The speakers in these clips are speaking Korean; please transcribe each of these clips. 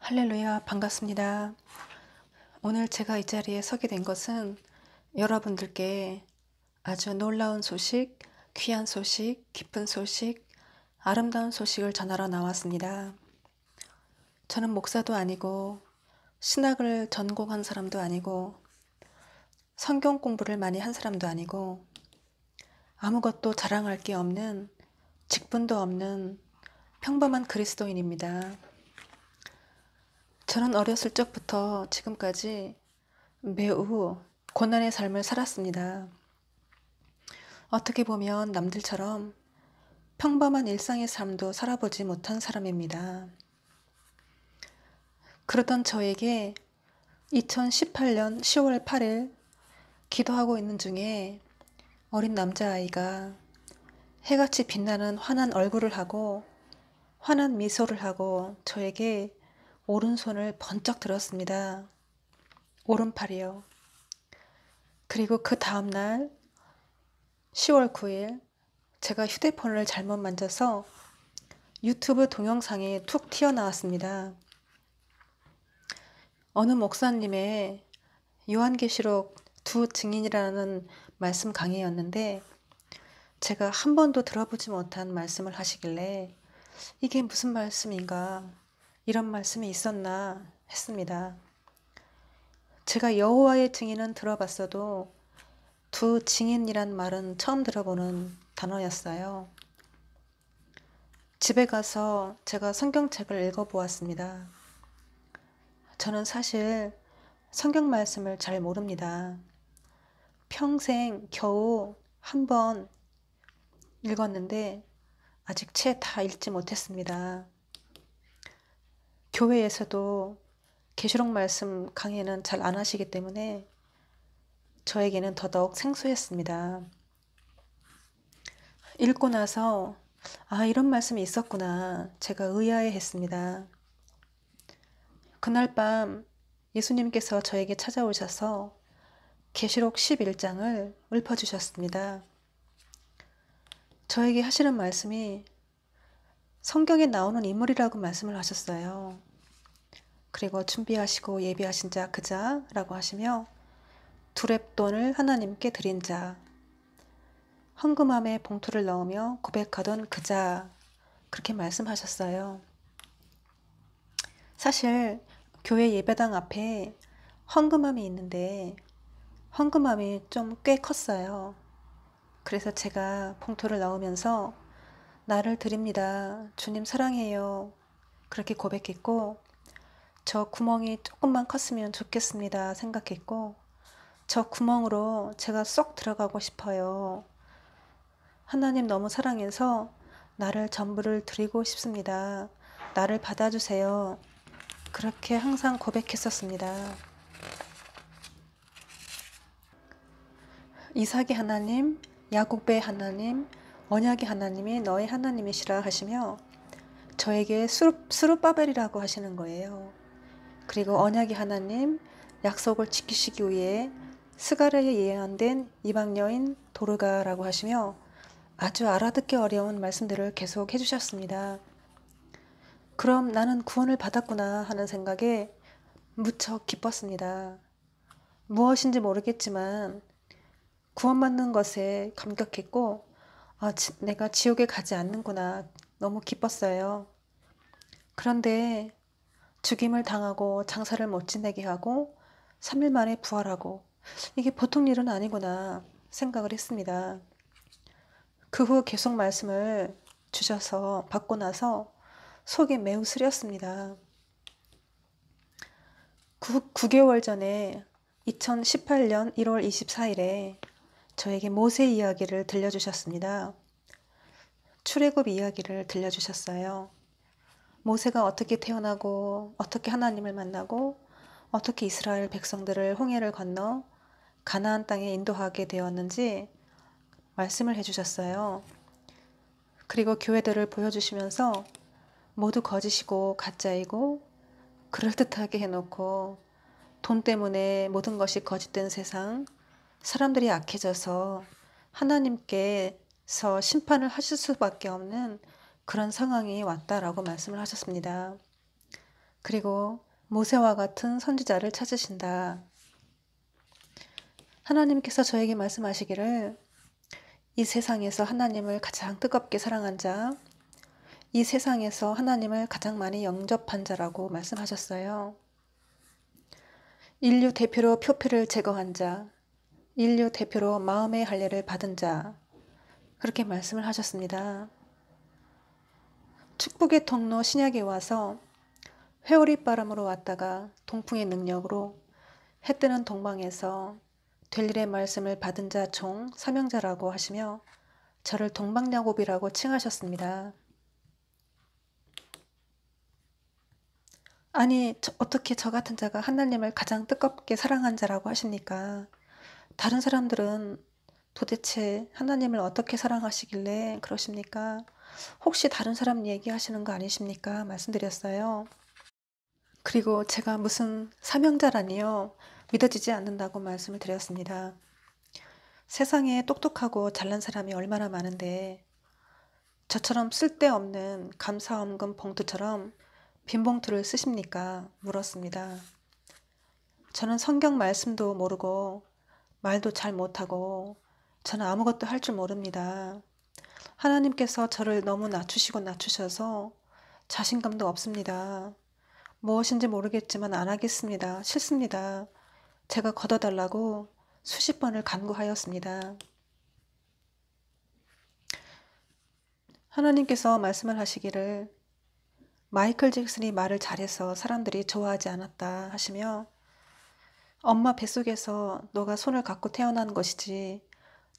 할렐루야, 반갑습니다. 오늘 제가 이 자리에 서게 된 것은 여러분들께 아주 놀라운 소식, 귀한 소식, 기쁜 소식, 아름다운 소식을 전하러 나왔습니다. 저는 목사도 아니고 신학을 전공한 사람도 아니고 성경 공부를 많이 한 사람도 아니고 아무것도 자랑할 게 없는 직분도 없는 평범한 그리스도인입니다. 저는 어렸을 적부터 지금까지 매우 고난의 삶을 살았습니다. 어떻게 보면 남들처럼 평범한 일상의 삶도 살아보지 못한 사람입니다. 그러던 저에게 2018년 10월 8일 기도하고 있는 중에 어린 남자아이가 해같이 빛나는 환한 얼굴을 하고 환한 미소를 하고 저에게 오른손을 번쩍 들었습니다. 오른팔이요. 그리고 그 다음날 10월 9일 제가 휴대폰을 잘못 만져서 유튜브 동영상이 툭 튀어나왔습니다. 어느 목사님의 요한계시록 두 증인이라는 말씀 강의였는데 제가 한 번도 들어보지 못한 말씀을 하시길래 이게 무슨 말씀인가, 이런 말씀이 있었나 했습니다. 제가 여호와의 증인은 들어봤어도 두 증인이란 말은 처음 들어보는 단어였어요. 집에 가서 제가 성경책을 읽어보았습니다. 저는 사실 성경 말씀을 잘 모릅니다. 평생 겨우 한 번 읽었는데 아직 채 다 읽지 못했습니다. 교회에서도 계시록 말씀 강의는 잘 안 하시기 때문에 저에게는 더더욱 생소했습니다. 읽고 나서 이런 말씀이 있었구나, 제가 의아해했습니다. 그날 밤 예수님께서 저에게 찾아오셔서 계시록 11장을 읊어주셨습니다. 저에게 하시는 말씀이 성경에 나오는 인물이라고 말씀을 하셨어요. 그리고 준비하시고 예비하신 자 그 자라고 하시며 두렙돈을 하나님께 드린 자, 헌금함에 봉투를 넣으며 고백하던 그 자, 그렇게 말씀하셨어요. 사실 교회 예배당 앞에 헌금함이 있는데 헌금함이 좀 꽤 컸어요. 그래서 제가 봉투를 넣으면서 나를 드립니다, 주님 사랑해요, 그렇게 고백했고, 저 구멍이 조금만 컸으면 좋겠습니다 생각했고, 저 구멍으로 제가 쏙 들어가고 싶어요. 하나님 너무 사랑해서 나를 전부를 드리고 싶습니다. 나를 받아주세요. 그렇게 항상 고백했었습니다. 이삭의 하나님, 야곱의 하나님, 언약의 하나님이 너의 하나님이시라 하시며 저에게 스룹바벨이라고 하시는 거예요. 그리고 언약의 하나님, 약속을 지키시기 위해 스가랴에 예언된 이방 여인 도르가라고 하시며 아주 알아듣기 어려운 말씀들을 계속 해주셨습니다. 그럼 나는 구원을 받았구나 하는 생각에 무척 기뻤습니다. 무엇인지 모르겠지만 구원받는 것에 감격했고, 내가 지옥에 가지 않는구나, 너무 기뻤어요. 그런데 죽임을 당하고 장사를 못 지내게 하고 3일 만에 부활하고, 이게 보통 일은 아니구나 생각을 했습니다. 그 후 계속 말씀을 주셔서 받고 나서 속이 매우 쓰렸습니다. 9개월 전에 2018년 1월 24일에 저에게 모세 이야기를 들려주셨습니다. 출애굽 이야기를 들려주셨어요. 모세가 어떻게 태어나고 어떻게 하나님을 만나고 어떻게 이스라엘 백성들을 홍해를 건너 가나안 땅에 인도하게 되었는지 말씀을 해주셨어요. 그리고 교회들을 보여주시면서 모두 거짓이고 가짜이고 그럴듯하게 해놓고 돈 때문에 모든 것이 거짓된 세상, 사람들이 악해져서 하나님께서 심판을 하실 수밖에 없는 그런 상황이 왔다라고 말씀을 하셨습니다. 그리고 모세와 같은 선지자를 찾으신다. 하나님께서 저에게 말씀하시기를 이 세상에서 하나님을 가장 뜨겁게 사랑한 자, 이 세상에서 하나님을 가장 많이 영접한 자라고 말씀하셨어요. 인류 대표로 표피를 제거한 자, 인류 대표로 마음의 할례를 받은 자, 그렇게 말씀을 하셨습니다. 축복의 통로 신약에 와서 회오리 바람으로 왔다가 동풍의 능력으로 해 뜨는 동방에서 될 일의 말씀을 받은 자 종 사명자라고 하시며 저를 동방야곱이라고 칭하셨습니다. 아니, 어떻게 저 같은 자가 하나님을 가장 뜨겁게 사랑한 자라고 하십니까? 다른 사람들은 도대체 하나님을 어떻게 사랑하시길래 그러십니까? 혹시 다른 사람 얘기하시는 거 아니십니까? 말씀드렸어요. 그리고 제가 무슨 사명자라니요? 믿어지지 않는다고 말씀을 드렸습니다. 세상에 똑똑하고 잘난 사람이 얼마나 많은데 저처럼 쓸데없는 감사원금 봉투처럼 빈 봉투를 쓰십니까? 물었습니다. 저는 성경 말씀도 모르고 말도 잘 못하고 저는 아무것도 할 줄 모릅니다. 하나님께서 저를 너무 낮추시고 낮추셔서 자신감도 없습니다. 무엇인지 모르겠지만 안 하겠습니다. 싫습니다. 제가 걷어달라고 수십 번을 간구하였습니다. 하나님께서 말씀을 하시기를 마이클 잭슨이 말을 잘해서 사람들이 좋아하지 않았다 하시며 엄마 뱃속에서 너가 손을 갖고 태어난 것이지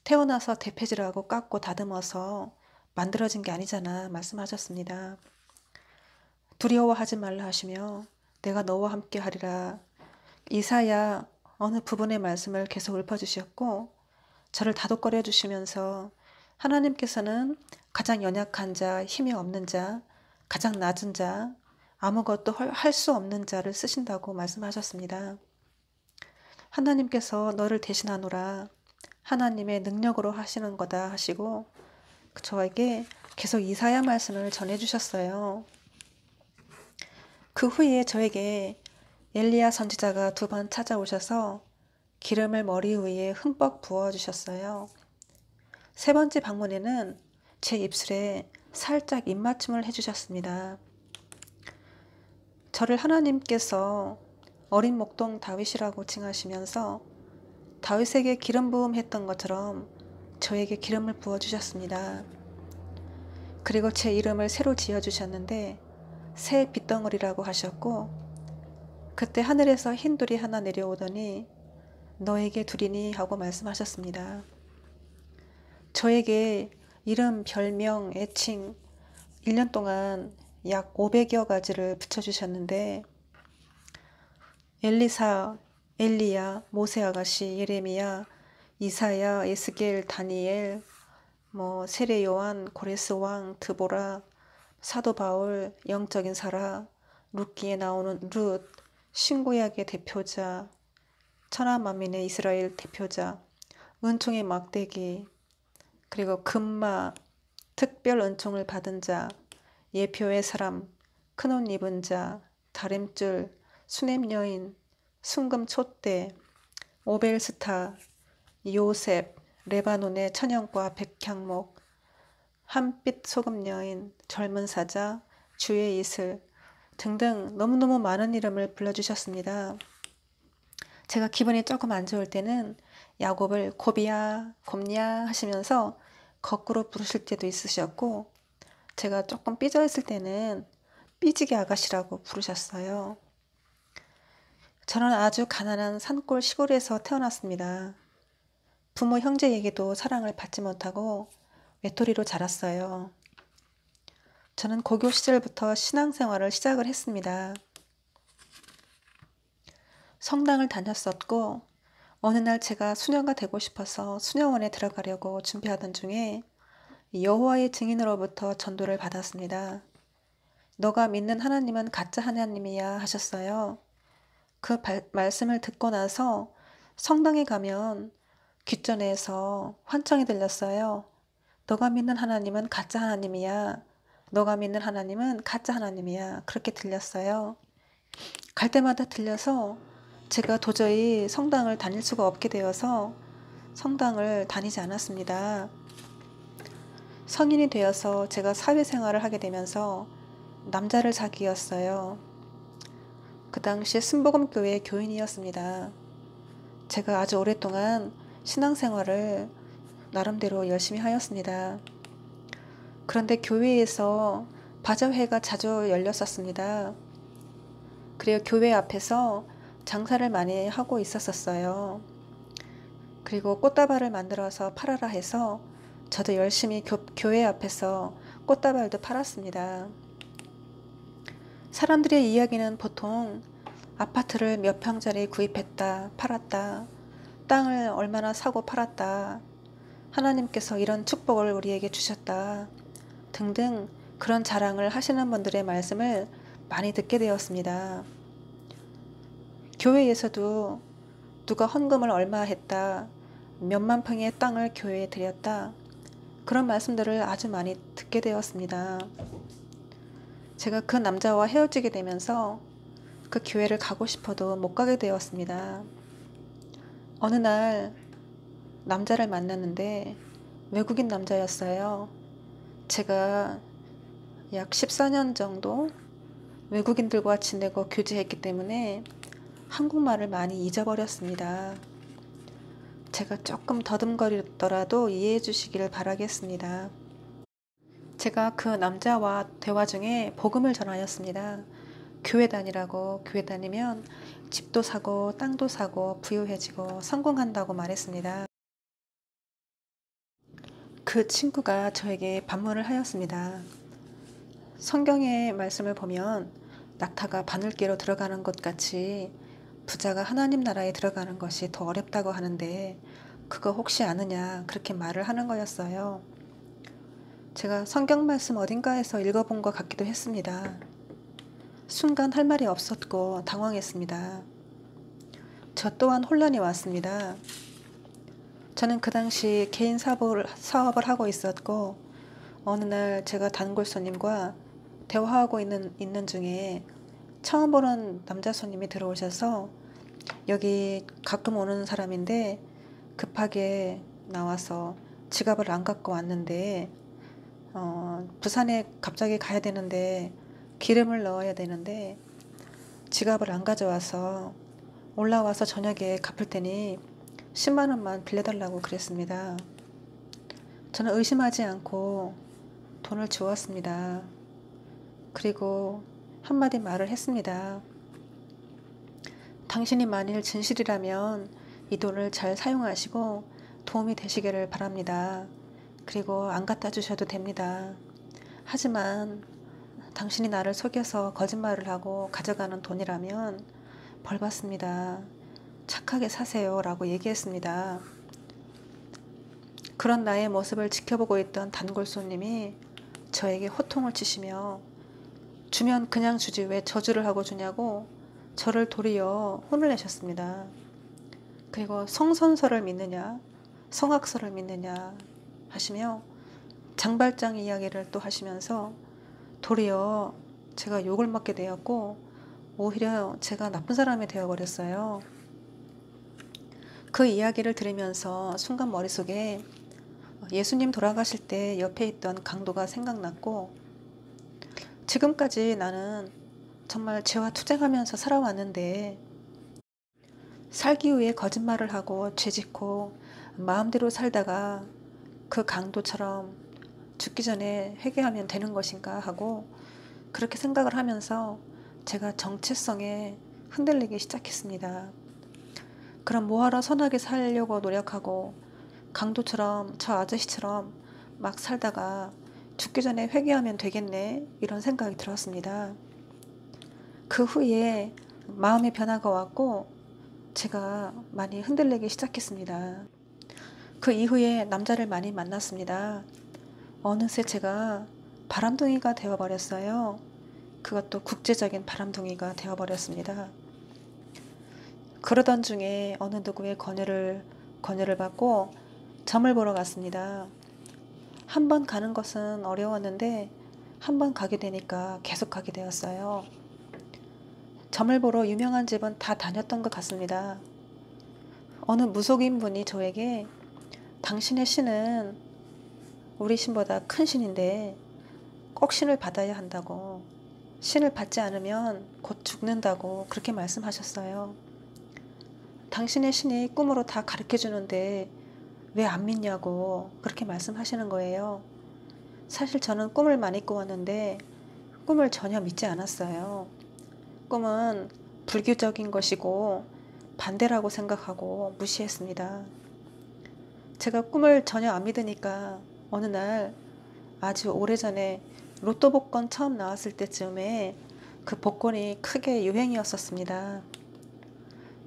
태어나서 대패질하고 깎고 다듬어서 만들어진 게 아니잖아 말씀하셨습니다. 두려워하지 말라 하시며 내가 너와 함께 하리라. 이사야 어느 부분의 말씀을 계속 읊어주셨고 저를 다독거려 주시면서 하나님께서는 가장 연약한 자, 힘이 없는 자, 가장 낮은 자, 아무것도 할 수 없는 자를 쓰신다고 말씀하셨습니다. 하나님께서 너를 대신하노라. 하나님의 능력으로 하시는 거다 하시고 저에게 계속 이사야 말씀을 전해주셨어요. 그 후에 저에게 엘리야 선지자가 2번 찾아오셔서 기름을 머리 위에 흠뻑 부어주셨어요. 3번째 방문에는 제 입술에 살짝 입맞춤을 해주셨습니다. 저를 하나님께서 어린 목동 다윗이라고 칭하시면서 다윗에게 기름 부음 했던 것처럼 저에게 기름을 부어주셨습니다. 그리고 제 이름을 새로 지어주셨는데 새 빗덩어리라고 하셨고 그때 하늘에서 흰 둘이 하나 내려오더니 너에게 두리니 하고 말씀하셨습니다. 저에게 이름, 별명, 애칭 1년 동안 약 500여 가지를 붙여주셨는데 엘리사, 엘리야, 모세 아가씨, 예레미야, 이사야, 에스겔, 다니엘, 세례 요한, 고레스 왕, 드보라, 사도 바울, 영적인 사라, 룻기에 나오는 룻, 신구약의 대표자, 천하만민의 이스라엘 대표자, 은총의 막대기, 그리고 금마, 특별 은총을 받은 자, 예표의 사람, 큰옷 입은 자, 다림줄, 수냄 여인, 순금 촛대, 오벨스타, 요셉, 레바논의 천연과 백향목, 한빛 소금 여인, 젊은 사자, 주의 이슬 등등 너무너무 많은 이름을 불러주셨습니다. 제가 기분이 조금 안 좋을 때는 야곱을 곱이야, 곱냐 하시면서 거꾸로 부르실 때도 있으셨고 제가 조금 삐져 있을 때는 삐지게 아가씨라고 부르셨어요. 저는 아주 가난한 산골 시골에서 태어났습니다. 부모 형제에게도 사랑을 받지 못하고 외톨이로 자랐어요. 저는 고교 시절부터 신앙생활을 시작을 했습니다. 성당을 다녔었고 어느 날 제가 수녀가 되고 싶어서 수녀원에 들어가려고 준비하던 중에 여호와의 증인으로부터 전도를 받았습니다. 너가 믿는 하나님은 가짜 하나님이야 하셨어요. 그 말씀을 듣고 나서 성당에 가면 귓전에서 환청이 들렸어요. 너가 믿는 하나님은 가짜 하나님이야. 너가 믿는 하나님은 가짜 하나님이야. 그렇게 들렸어요. 갈 때마다 들려서 제가 도저히 성당을 다닐 수가 없게 되어서 성당을 다니지 않았습니다. 성인이 되어서 제가 사회생활을 하게 되면서 남자를 사귀었어요. 그 당시 순복음교회 교인이었습니다. 제가 아주 오랫동안 신앙생활을 나름대로 열심히 하였습니다. 그런데 교회에서 바자회가 자주 열렸었습니다. 그리고 교회 앞에서 장사를 많이 하고 있었어요. 그리고 꽃다발을 만들어서 팔아라 해서 저도 열심히 교회 앞에서 꽃다발도 팔았습니다. 사람들의 이야기는 보통 아파트를 몇 평짜리 구입했다, 팔았다, 땅을 얼마나 사고 팔았다, 하나님께서 이런 축복을 우리에게 주셨다 등등 그런 자랑을 하시는 분들의 말씀을 많이 듣게 되었습니다. 교회에서도 누가 헌금을 얼마 했다, 몇만 평의 땅을 교회에 드렸다, 그런 말씀들을 아주 많이 듣게 되었습니다. 제가 그 남자와 헤어지게 되면서 그 교회를 가고 싶어도 못 가게 되었습니다. 어느 날 남자를 만났는데 외국인 남자였어요. 제가 약 14년 정도 외국인들과 지내고 교제했기 때문에 한국말을 많이 잊어버렸습니다. 제가 조금 더듬거리더라도 이해해 주시기를 바라겠습니다. 제가 그 남자와 대화 중에 복음을 전하였습니다. 교회 다니라고, 교회 다니면 집도 사고 땅도 사고 부유해지고 성공한다고 말했습니다. 그 친구가 저에게 반문을 하였습니다. 성경의 말씀을 보면 낙타가 바늘귀로 들어가는 것 같이 부자가 하나님 나라에 들어가는 것이 더 어렵다고 하는데 그거 혹시 아느냐, 그렇게 말을 하는 거였어요. 제가 성경 말씀 어딘가에서 읽어본 것 같기도 했습니다. 순간 할 말이 없었고 당황했습니다. 저 또한 혼란이 왔습니다. 저는 그 당시 개인 사업을 하고 있었고 어느 날 제가 단골 손님과 대화하고 있는 중에 처음 보는 남자 손님이 들어오셔서 여기 가끔 오는 사람인데 급하게 나와서 지갑을 안 갖고 왔는데 부산에 갑자기 가야 되는데 기름을 넣어야 되는데 지갑을 안 가져와서 올라와서 저녁에 갚을 테니 10만 원만 빌려달라고 그랬습니다. 저는 의심하지 않고 돈을 주었습니다. 그리고 한마디 말을 했습니다. 당신이 만일 진실이라면 이 돈을 잘 사용하시고 도움이 되시기를 바랍니다. 그리고 안 갖다 주셔도 됩니다. 하지만 당신이 나를 속여서 거짓말을 하고 가져가는 돈이라면 벌 받습니다. 착하게 사세요 라고 얘기했습니다. 그런 나의 모습을 지켜보고 있던 단골 손님이 저에게 호통을 치시며 주면 그냥 주지 왜 저주를 하고 주냐고 저를 도리어 혼을 내셨습니다. 그리고 성선설을 믿느냐 성악설을 믿느냐 하시며 장발장 이야기를 또 하시면서 도리어 제가 욕을 먹게 되었고 오히려 제가 나쁜 사람이 되어버렸어요. 그 이야기를 들으면서 순간 머릿속에 예수님 돌아가실 때 옆에 있던 강도가 생각났고 지금까지 나는 정말 죄와 투쟁하면서 살아왔는데 살기 위해 거짓말을 하고 죄짓고 마음대로 살다가 그 강도처럼 죽기 전에 회개하면 되는 것인가 하고 그렇게 생각을 하면서 제가 정체성에 흔들리기 시작했습니다. 그럼 뭐하러 선하게 살려고 노력하고 강도처럼 저 아저씨처럼 막 살다가 죽기 전에 회개하면 되겠네 이런 생각이 들었습니다. 그 후에 마음의 변화가 왔고 제가 많이 흔들리기 시작했습니다. 그 이후에 남자를 많이 만났습니다. 어느새 제가 바람둥이가 되어버렸어요. 그것도 국제적인 바람둥이가 되어버렸습니다. 그러던 중에 어느 누구의 권유를 받고 점을 보러 갔습니다. 한 번 가는 것은 어려웠는데 한 번 가게 되니까 계속 가게 되었어요. 점을 보러 유명한 집은 다 다녔던 것 같습니다. 어느 무속인 분이 저에게 당신의 신은 우리 신보다 큰 신인데 꼭 신을 받아야 한다고, 신을 받지 않으면 곧 죽는다고 그렇게 말씀하셨어요. 당신의 신이 꿈으로 다 가르쳐 주는데 왜 안 믿냐고 그렇게 말씀하시는 거예요. 사실 저는 꿈을 많이 꾸었는데 꿈을 전혀 믿지 않았어요. 꿈은 불규적인 것이고 반대라고 생각하고 무시했습니다. 제가 꿈을 전혀 안 믿으니까 어느 날 아주 오래전에 로또 복권 처음 나왔을 때쯤에 그 복권이 크게 유행이었었습니다.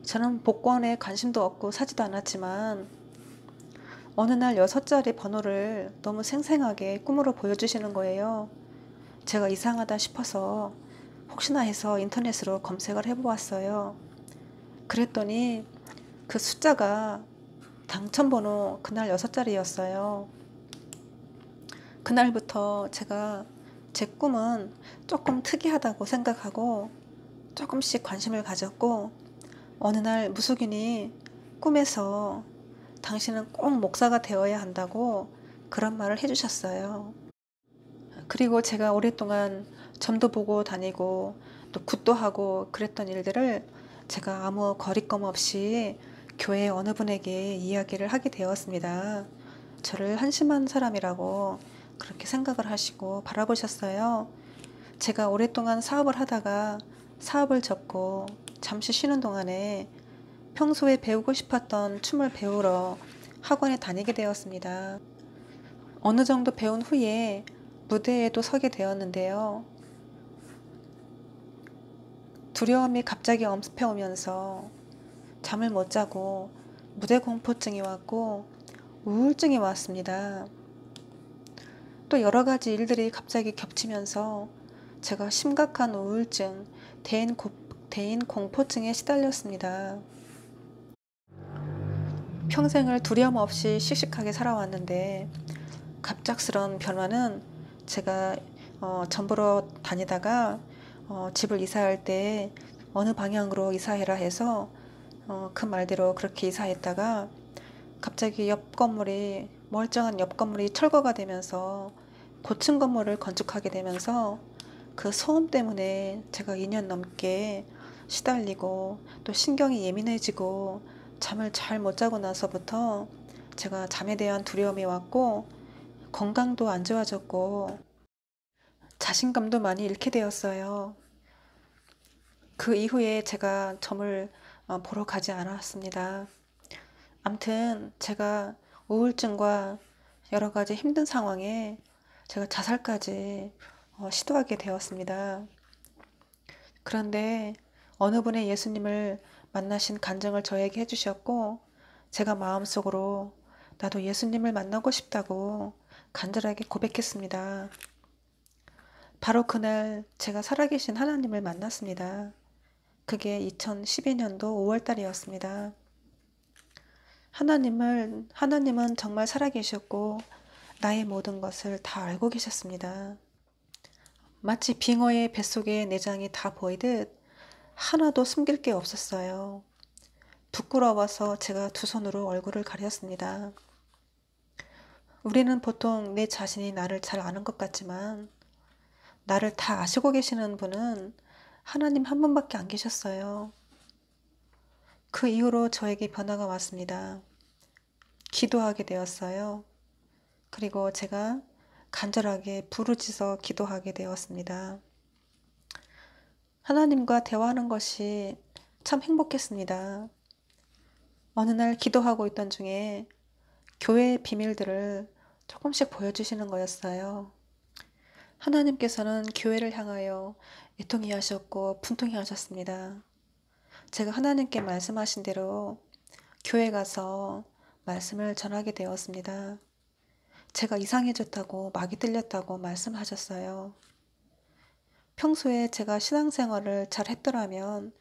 저는 복권에 관심도 없고 사지도 않았지만 어느 날 6자리 번호를 너무 생생하게 꿈으로 보여주시는 거예요. 제가 이상하다 싶어서 혹시나 해서 인터넷으로 검색을 해보았어요. 그랬더니 그 숫자가 당첨번호 그날 6자리였어요. 그날부터 제가 제 꿈은 조금 특이하다고 생각하고 조금씩 관심을 가졌고, 어느 날 무속인이 꿈에서 당신은 꼭 목사가 되어야 한다고 그런 말을 해주셨어요. 그리고 제가 오랫동안 점도 보고 다니고 또 굿도 하고 그랬던 일들을 제가 아무 거리낌 없이 교회 어느 분에게 이야기를 하게 되었습니다. 저를 한심한 사람이라고 그렇게 생각을 하시고 바라보셨어요. 제가 오랫동안 사업을 하다가 사업을 접고 잠시 쉬는 동안에 평소에 배우고 싶었던 춤을 배우러 학원에 다니게 되었습니다. 어느 정도 배운 후에 무대에도 서게 되었는데요. 두려움이 갑자기 엄습해 오면서 잠을 못 자고 무대 공포증이 왔고 우울증이 왔습니다. 또 여러 가지 일들이 갑자기 겹치면서 제가 심각한 우울증, 대인 공포증에 시달렸습니다. 평생을 두려움 없이 씩씩하게 살아왔는데 갑작스런 변화는 제가 점 보러 다니다가 집을 이사할 때 어느 방향으로 이사해라 해서 그 말대로 그렇게 이사했다가 갑자기 멀쩡한 옆 건물이 철거가 되면서 고층 건물을 건축하게 되면서 그 소음 때문에 제가 2년 넘게 시달리고 또 신경이 예민해지고 잠을 잘 못 자고 나서부터 제가 잠에 대한 두려움이 왔고 건강도 안 좋아졌고 자신감도 많이 잃게 되었어요. 그 이후에 제가 점을 보러 가지 않았습니다. 암튼 제가 우울증과 여러 가지 힘든 상황에 제가 자살까지 시도하게 되었습니다. 그런데 어느 분의 예수님을 만나신 간증을 저에게 해주셨고 제가 마음속으로 나도 예수님을 만나고 싶다고 간절하게 고백했습니다. 바로 그날 제가 살아계신 하나님을 만났습니다. 그게 2012년도 5월달이었습니다. 하나님은 정말 살아계셨고 나의 모든 것을 다 알고 계셨습니다. 마치 빙어의 뱃속에 내장이 다 보이듯 하나도 숨길 게 없었어요. 부끄러워서 제가 두 손으로 얼굴을 가렸습니다. 우리는 보통 내 자신이 나를 잘 아는 것 같지만 나를 다 아시고 계시는 분은 하나님 한 분밖에 안 계셨어요. 그 이후로 저에게 변화가 왔습니다. 기도하게 되었어요. 그리고 제가 간절하게 부르짖어 기도하게 되었습니다. 하나님과 대화하는 것이 참 행복했습니다. 어느 날 기도하고 있던 중에 교회의 비밀들을 조금씩 보여주시는 거였어요. 하나님께서는 교회를 향하여 애통히 하셨고 분통히 하셨습니다. 제가 하나님께 말씀하신 대로 교회 가서 말씀을 전하게 되었습니다. 제가 이상해졌다고 막이 들렸다고 말씀하셨어요. 평소에 제가 신앙생활을 잘 했더라면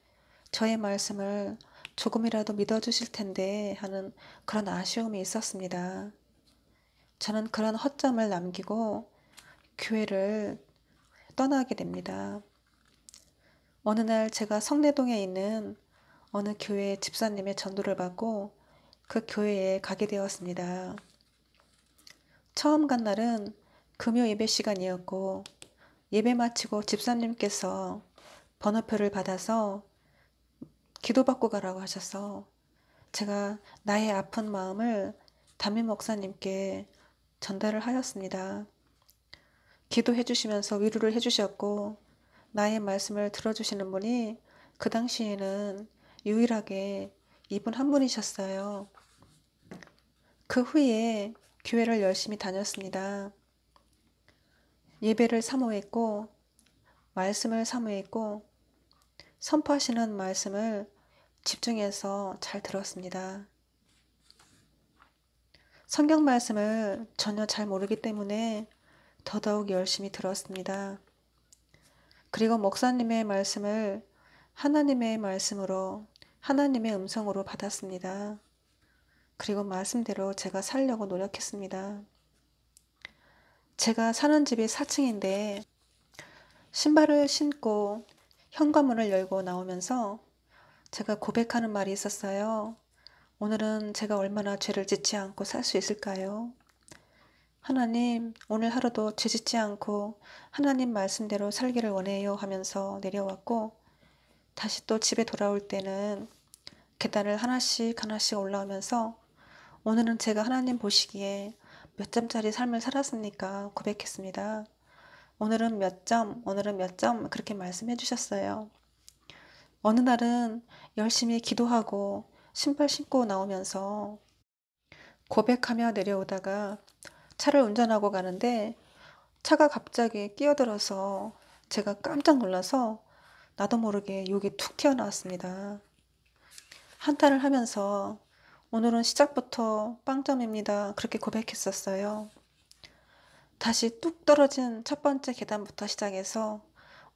저의 말씀을 조금이라도 믿어주실 텐데 하는 그런 아쉬움이 있었습니다. 저는 그런 허점을 남기고 교회를 떠나게 됩니다. 어느 날 제가 성내동에 있는 어느 교회 집사님의 전도를 받고 그 교회에 가게 되었습니다. 처음 간 날은 금요 예배 시간이었고 예배 마치고 집사님께서 번호표를 받아서 기도받고 가라고 하셔서 제가 나의 아픈 마음을 담임 목사님께 전달을 하였습니다. 기도해 주시면서 위로를 해 주셨고 나의 말씀을 들어주시는 분이 그 당시에는 유일하게 이분 한 분이셨어요. 그 후에 교회를 열심히 다녔습니다. 예배를 사모했고 말씀을 사모했고 선포하시는 말씀을 집중해서 잘 들었습니다. 성경 말씀을 전혀 잘 모르기 때문에 더더욱 열심히 들었습니다. 그리고 목사님의 말씀을 하나님의 말씀으로 하나님의 음성으로 받았습니다. 그리고 말씀대로 제가 살려고 노력했습니다. 제가 사는 집이 4층인데 신발을 신고 현관문을 열고 나오면서 제가 고백하는 말이 있었어요. 오늘은 제가 얼마나 죄를 짓지 않고 살 수 있을까요? 하나님, 오늘 하루도 죄 짓지 않고 하나님 말씀대로 살기를 원해요 하면서 내려왔고 다시 또 집에 돌아올 때는 계단을 하나씩 하나씩 올라오면서 오늘은 제가 하나님 보시기에 몇 점짜리 삶을 살았습니까? 고백했습니다. 오늘은 몇 점, 오늘은 몇 점 그렇게 말씀해 주셨어요. 어느 날은 열심히 기도하고 신발 신고 나오면서 고백하며 내려오다가 차를 운전하고 가는데 차가 갑자기 끼어들어서 제가 깜짝 놀라서 나도 모르게 욕이 툭 튀어나왔습니다. 한탄을 하면서 오늘은 시작부터 빵점입니다. 그렇게 고백했었어요. 다시 뚝 떨어진 첫 번째 계단부터 시작해서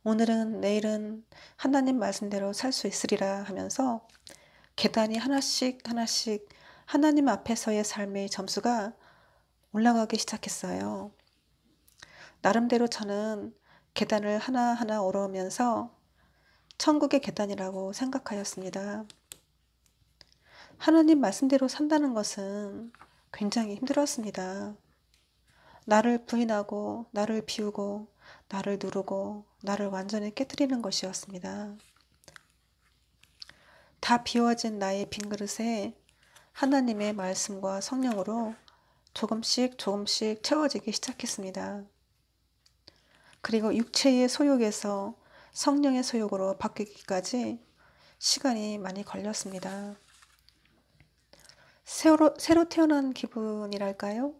오늘은 내일은 하나님 말씀대로 살 수 있으리라 하면서 계단이 하나씩 하나씩 하나님 앞에서의 삶의 점수가 올라가기 시작했어요. 나름대로 저는 계단을 하나하나 오르면서 천국의 계단이라고 생각하였습니다. 하나님 말씀대로 산다는 것은 굉장히 힘들었습니다. 나를 부인하고 나를 비우고 나를 누르고 나를 완전히 깨뜨리는 것이었습니다. 다 비워진 나의 빈 그릇에 하나님의 말씀과 성령으로 조금씩 조금씩 채워지기 시작했습니다. 그리고 육체의 소욕에서 성령의 소욕으로 바뀌기까지 시간이 많이 걸렸습니다. 새로 태어난 기분이랄까요?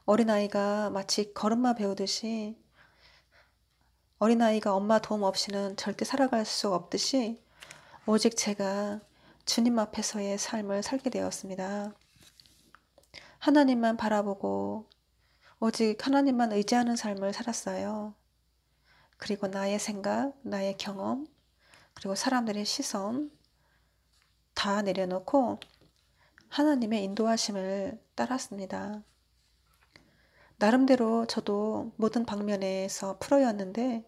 어린아이가 마치 걸음마 배우듯이 어린아이가 엄마 도움 없이는 절대 살아갈 수 없듯이 오직 제가 주님 앞에서의 삶을 살게 되었습니다. 하나님만 바라보고 오직 하나님만 의지하는 삶을 살았어요. 그리고 나의 생각, 나의 경험, 그리고 사람들의 시선 다 내려놓고 하나님의 인도하심을 따랐습니다. 나름대로 저도 모든 방면에서 프로였는데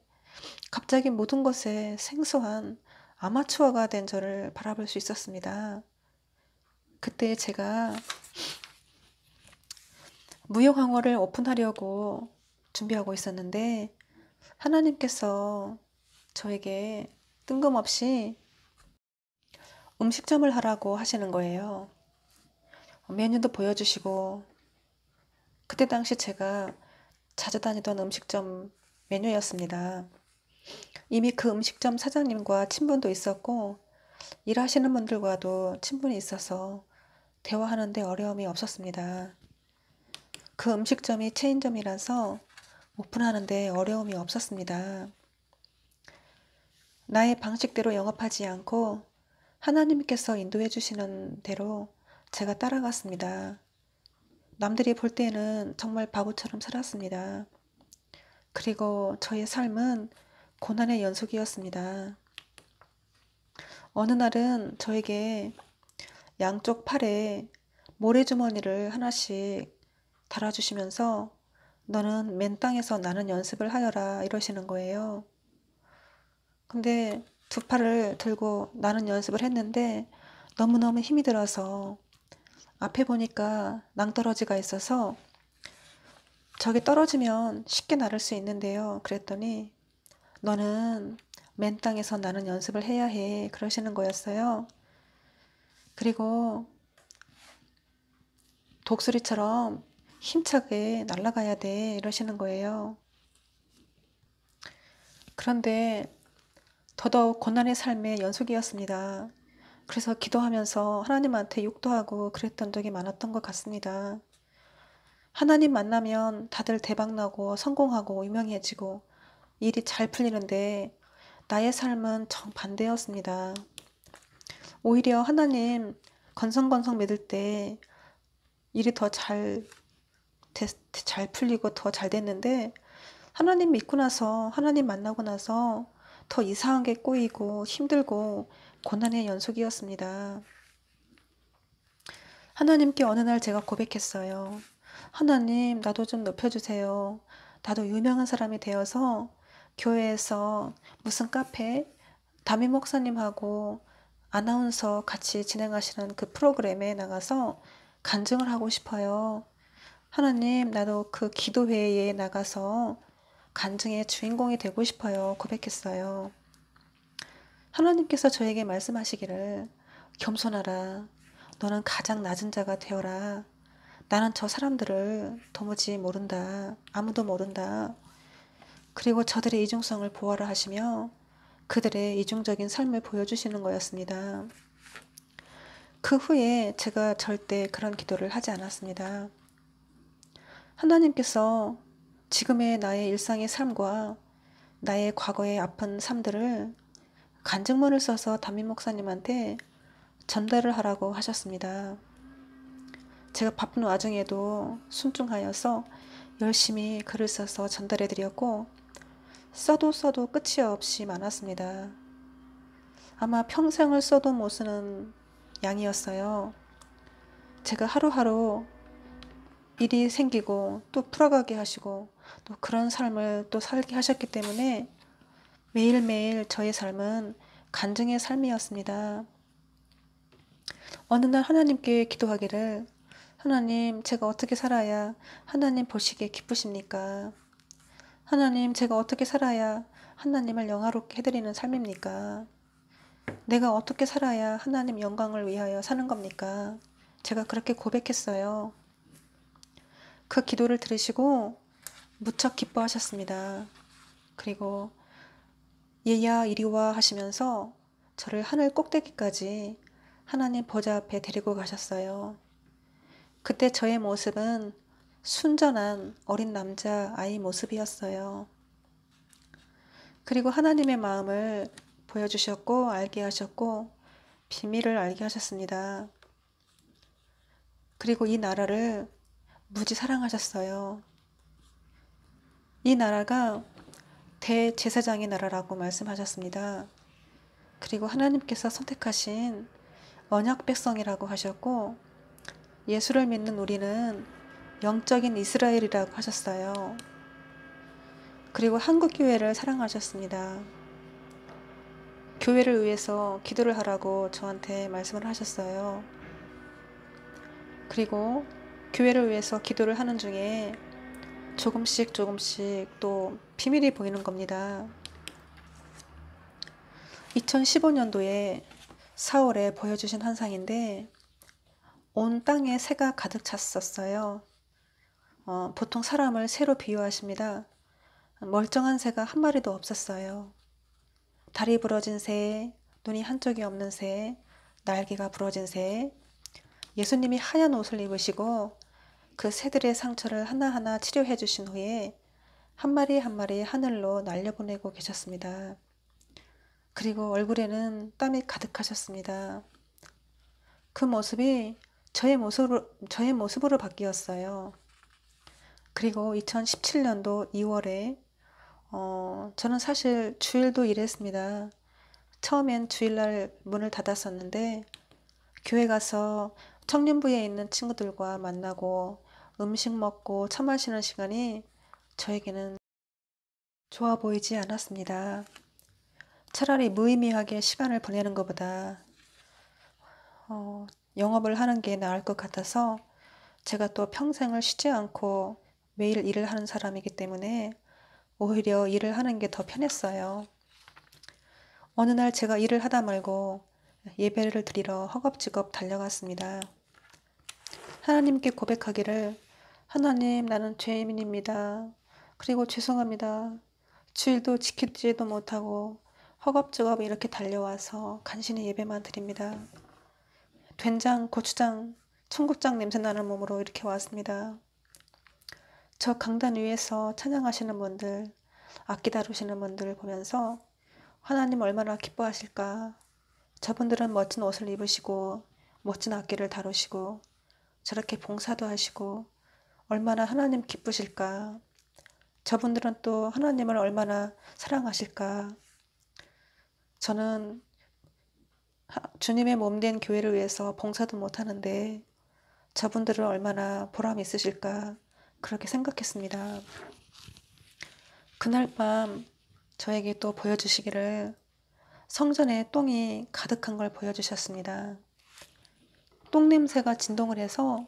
갑자기 모든 것에 생소한 아마추어가 된 저를 바라볼 수 있었습니다. 그때 제가 무역항어를 오픈하려고 준비하고 있었는데 하나님께서 저에게 뜬금없이 음식점을 하라고 하시는 거예요. 메뉴도 보여주시고 그때 당시 제가 자주 다니던 음식점 메뉴였습니다. 이미 그 음식점 사장님과 친분도 있었고 일하시는 분들과도 친분이 있어서 대화하는데 어려움이 없었습니다. 그 음식점이 체인점이라서 오픈하는데 어려움이 없었습니다. 나의 방식대로 영업하지 않고 하나님께서 인도해 주시는 대로 제가 따라갔습니다. 남들이 볼 때는 정말 바보처럼 살았습니다. 그리고 저의 삶은 고난의 연속이었습니다. 어느 날은 저에게 양쪽 팔에 모래주머니를 하나씩 달아주시면서 너는 맨 땅에서 나는 연습을 하여라 이러시는 거예요. 근데 두 팔을 들고 나는 연습을 했는데 너무너무 힘이 들어서 앞에 보니까 낭떠러지가 있어서 저기 떨어지면 쉽게 나를 수 있는데요. 그랬더니 너는 맨 땅에서 나는 연습을 해야 해. 그러시는 거였어요. 그리고 독수리처럼 힘차게 날아가야 돼. 이러시는 거예요. 그런데 더더욱 고난의 삶의 연속이었습니다. 그래서 기도하면서 하나님한테 욕도 하고 그랬던 적이 많았던 것 같습니다. 하나님 만나면 다들 대박나고 성공하고 유명해지고 일이 잘 풀리는데 나의 삶은 정반대였습니다. 오히려 하나님 건성건성 믿을 때 일이 더 잘 풀리고 더 잘 됐는데 하나님 믿고 나서 하나님 만나고 나서 더 이상한 게 꼬이고 힘들고 고난의 연속이었습니다. 하나님께 어느 날 제가 고백했어요. 하나님, 나도 좀 높여주세요. 나도 유명한 사람이 되어서 교회에서 무슨 카페, 담임 목사님하고 아나운서 같이 진행하시는 그 프로그램에 나가서 간증을 하고 싶어요. 하나님, 나도 그 기도회에 나가서 간증의 주인공이 되고 싶어요. 고백했어요. 하나님께서 저에게 말씀하시기를 겸손하라. 너는 가장 낮은 자가 되어라. 나는 저 사람들을 도무지 모른다. 아무도 모른다. 그리고 저들의 이중성을 보아라 하시며 그들의 이중적인 삶을 보여주시는 거였습니다. 그 후에 제가 절대 그런 기도를 하지 않았습니다. 하나님께서 지금의 나의 일상의 삶과 나의 과거의 아픈 삶들을 간증문을 써서 담임 목사님한테 전달을 하라고 하셨습니다. 제가 바쁜 와중에도 순종하여서 열심히 글을 써서 전달해 드렸고 써도 끝이 없이 많았습니다. 아마 평생을 써도 못 쓰는 양이었어요. 제가 하루하루 일이 생기고 또 풀어가게 하시고 또 그런 삶을 또 살게 하셨기 때문에 매일매일 저의 삶은 간증의 삶이었습니다. 어느 날 하나님께 기도하기를 하나님, 제가 어떻게 살아야 하나님 보시기에 기쁘십니까? 하나님, 제가 어떻게 살아야 하나님을 영화롭게 해드리는 삶입니까? 내가 어떻게 살아야 하나님 영광을 위하여 사는 겁니까? 제가 그렇게 고백했어요. 그 기도를 들으시고 무척 기뻐하셨습니다. 그리고 얘야 이리 와 하시면서 저를 하늘 꼭대기까지 하나님 보좌 앞에 데리고 가셨어요. 그때 저의 모습은 순전한 어린 남자 아이 모습이었어요. 그리고 하나님의 마음을 보여주셨고 알게 하셨고 비밀을 알게 하셨습니다. 그리고 이 나라를 무지 사랑하셨어요. 이 나라가 대제사장의 나라라고 말씀하셨습니다. 그리고 하나님께서 선택하신 언약 백성이라고 하셨고 예수를 믿는 우리는 영적인 이스라엘이라고 하셨어요. 그리고 한국교회를 사랑하셨습니다. 교회를 위해서 기도를 하라고 저한테 말씀을 하셨어요. 그리고 교회를 위해서 기도를 하는 중에 조금씩 또 비밀이 보이는 겁니다. 2015년도에 4월에 보여주신 환상인데 온 땅에 새가 가득 찼었어요. 보통 사람을 새로 비유하십니다. 멀쩡한 새가 한 마리도 없었어요. 다리 부러진 새, 눈이 한쪽이 없는 새, 날개가 부러진 새, 예수님이 하얀 옷을 입으시고 그 새들의 상처를 하나하나 치료해 주신 후에 한 마리 한 마리 하늘로 날려보내고 계셨습니다. 그리고 얼굴에는 땀이 가득하셨습니다. 그 모습이 저의 모습으로 바뀌었어요. 그리고 2017년도 2월에 저는 사실 주일도 일했습니다. 처음엔 주일날 문을 닫았었는데 교회 가서 청년부에 있는 친구들과 만나고 음식 먹고 차 마시는 시간이 저에게는 좋아 보이지 않았습니다. 차라리 무의미하게 시간을 보내는 것보다 영업을 하는 게 나을 것 같아서 제가 또 평생을 쉬지 않고 매일 일을 하는 사람이기 때문에 오히려 일을 하는 게 더 편했어요. 어느 날 제가 일을 하다 말고 예배를 드리러 허겁지겁 달려갔습니다. 하나님께 고백하기를 하나님, 나는 죄인입니다. 그리고 죄송합니다. 주일도 지키지도 못하고 허겁지겁 이렇게 달려와서 간신히 예배만 드립니다. 된장, 고추장, 청국장 냄새 나는 몸으로 이렇게 왔습니다. 저 강단 위에서 찬양하시는 분들, 악기 다루시는 분들 보면서 하나님 얼마나 기뻐하실까. 저분들은 멋진 옷을 입으시고 멋진 악기를 다루시고 저렇게 봉사도 하시고 얼마나 하나님 기쁘실까. 저분들은 또 하나님을 얼마나 사랑하실까. 저는 주님의 몸된 교회를 위해서 봉사도 못하는데 저분들은 얼마나 보람이 있으실까 그렇게 생각했습니다. 그날 밤 저에게 또 보여주시기를 성전에 똥이 가득한 걸 보여주셨습니다. 똥 냄새가 진동을 해서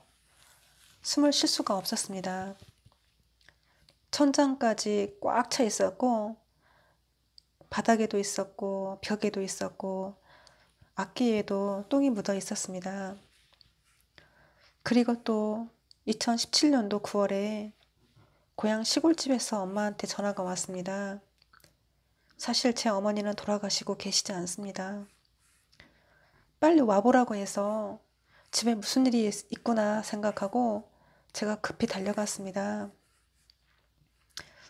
숨을 쉴 수가 없었습니다. 천장까지 꽉 차 있었고 바닥에도 있었고 벽에도 있었고 악기에도 똥이 묻어 있었습니다. 그리고 또 2017년도 9월에 고향 시골집에서 엄마한테 전화가 왔습니다. 사실 제 어머니는 돌아가시고 계시지 않습니다. 빨리 와보라고 해서 집에 무슨 일이 있구나 생각하고 제가 급히 달려갔습니다.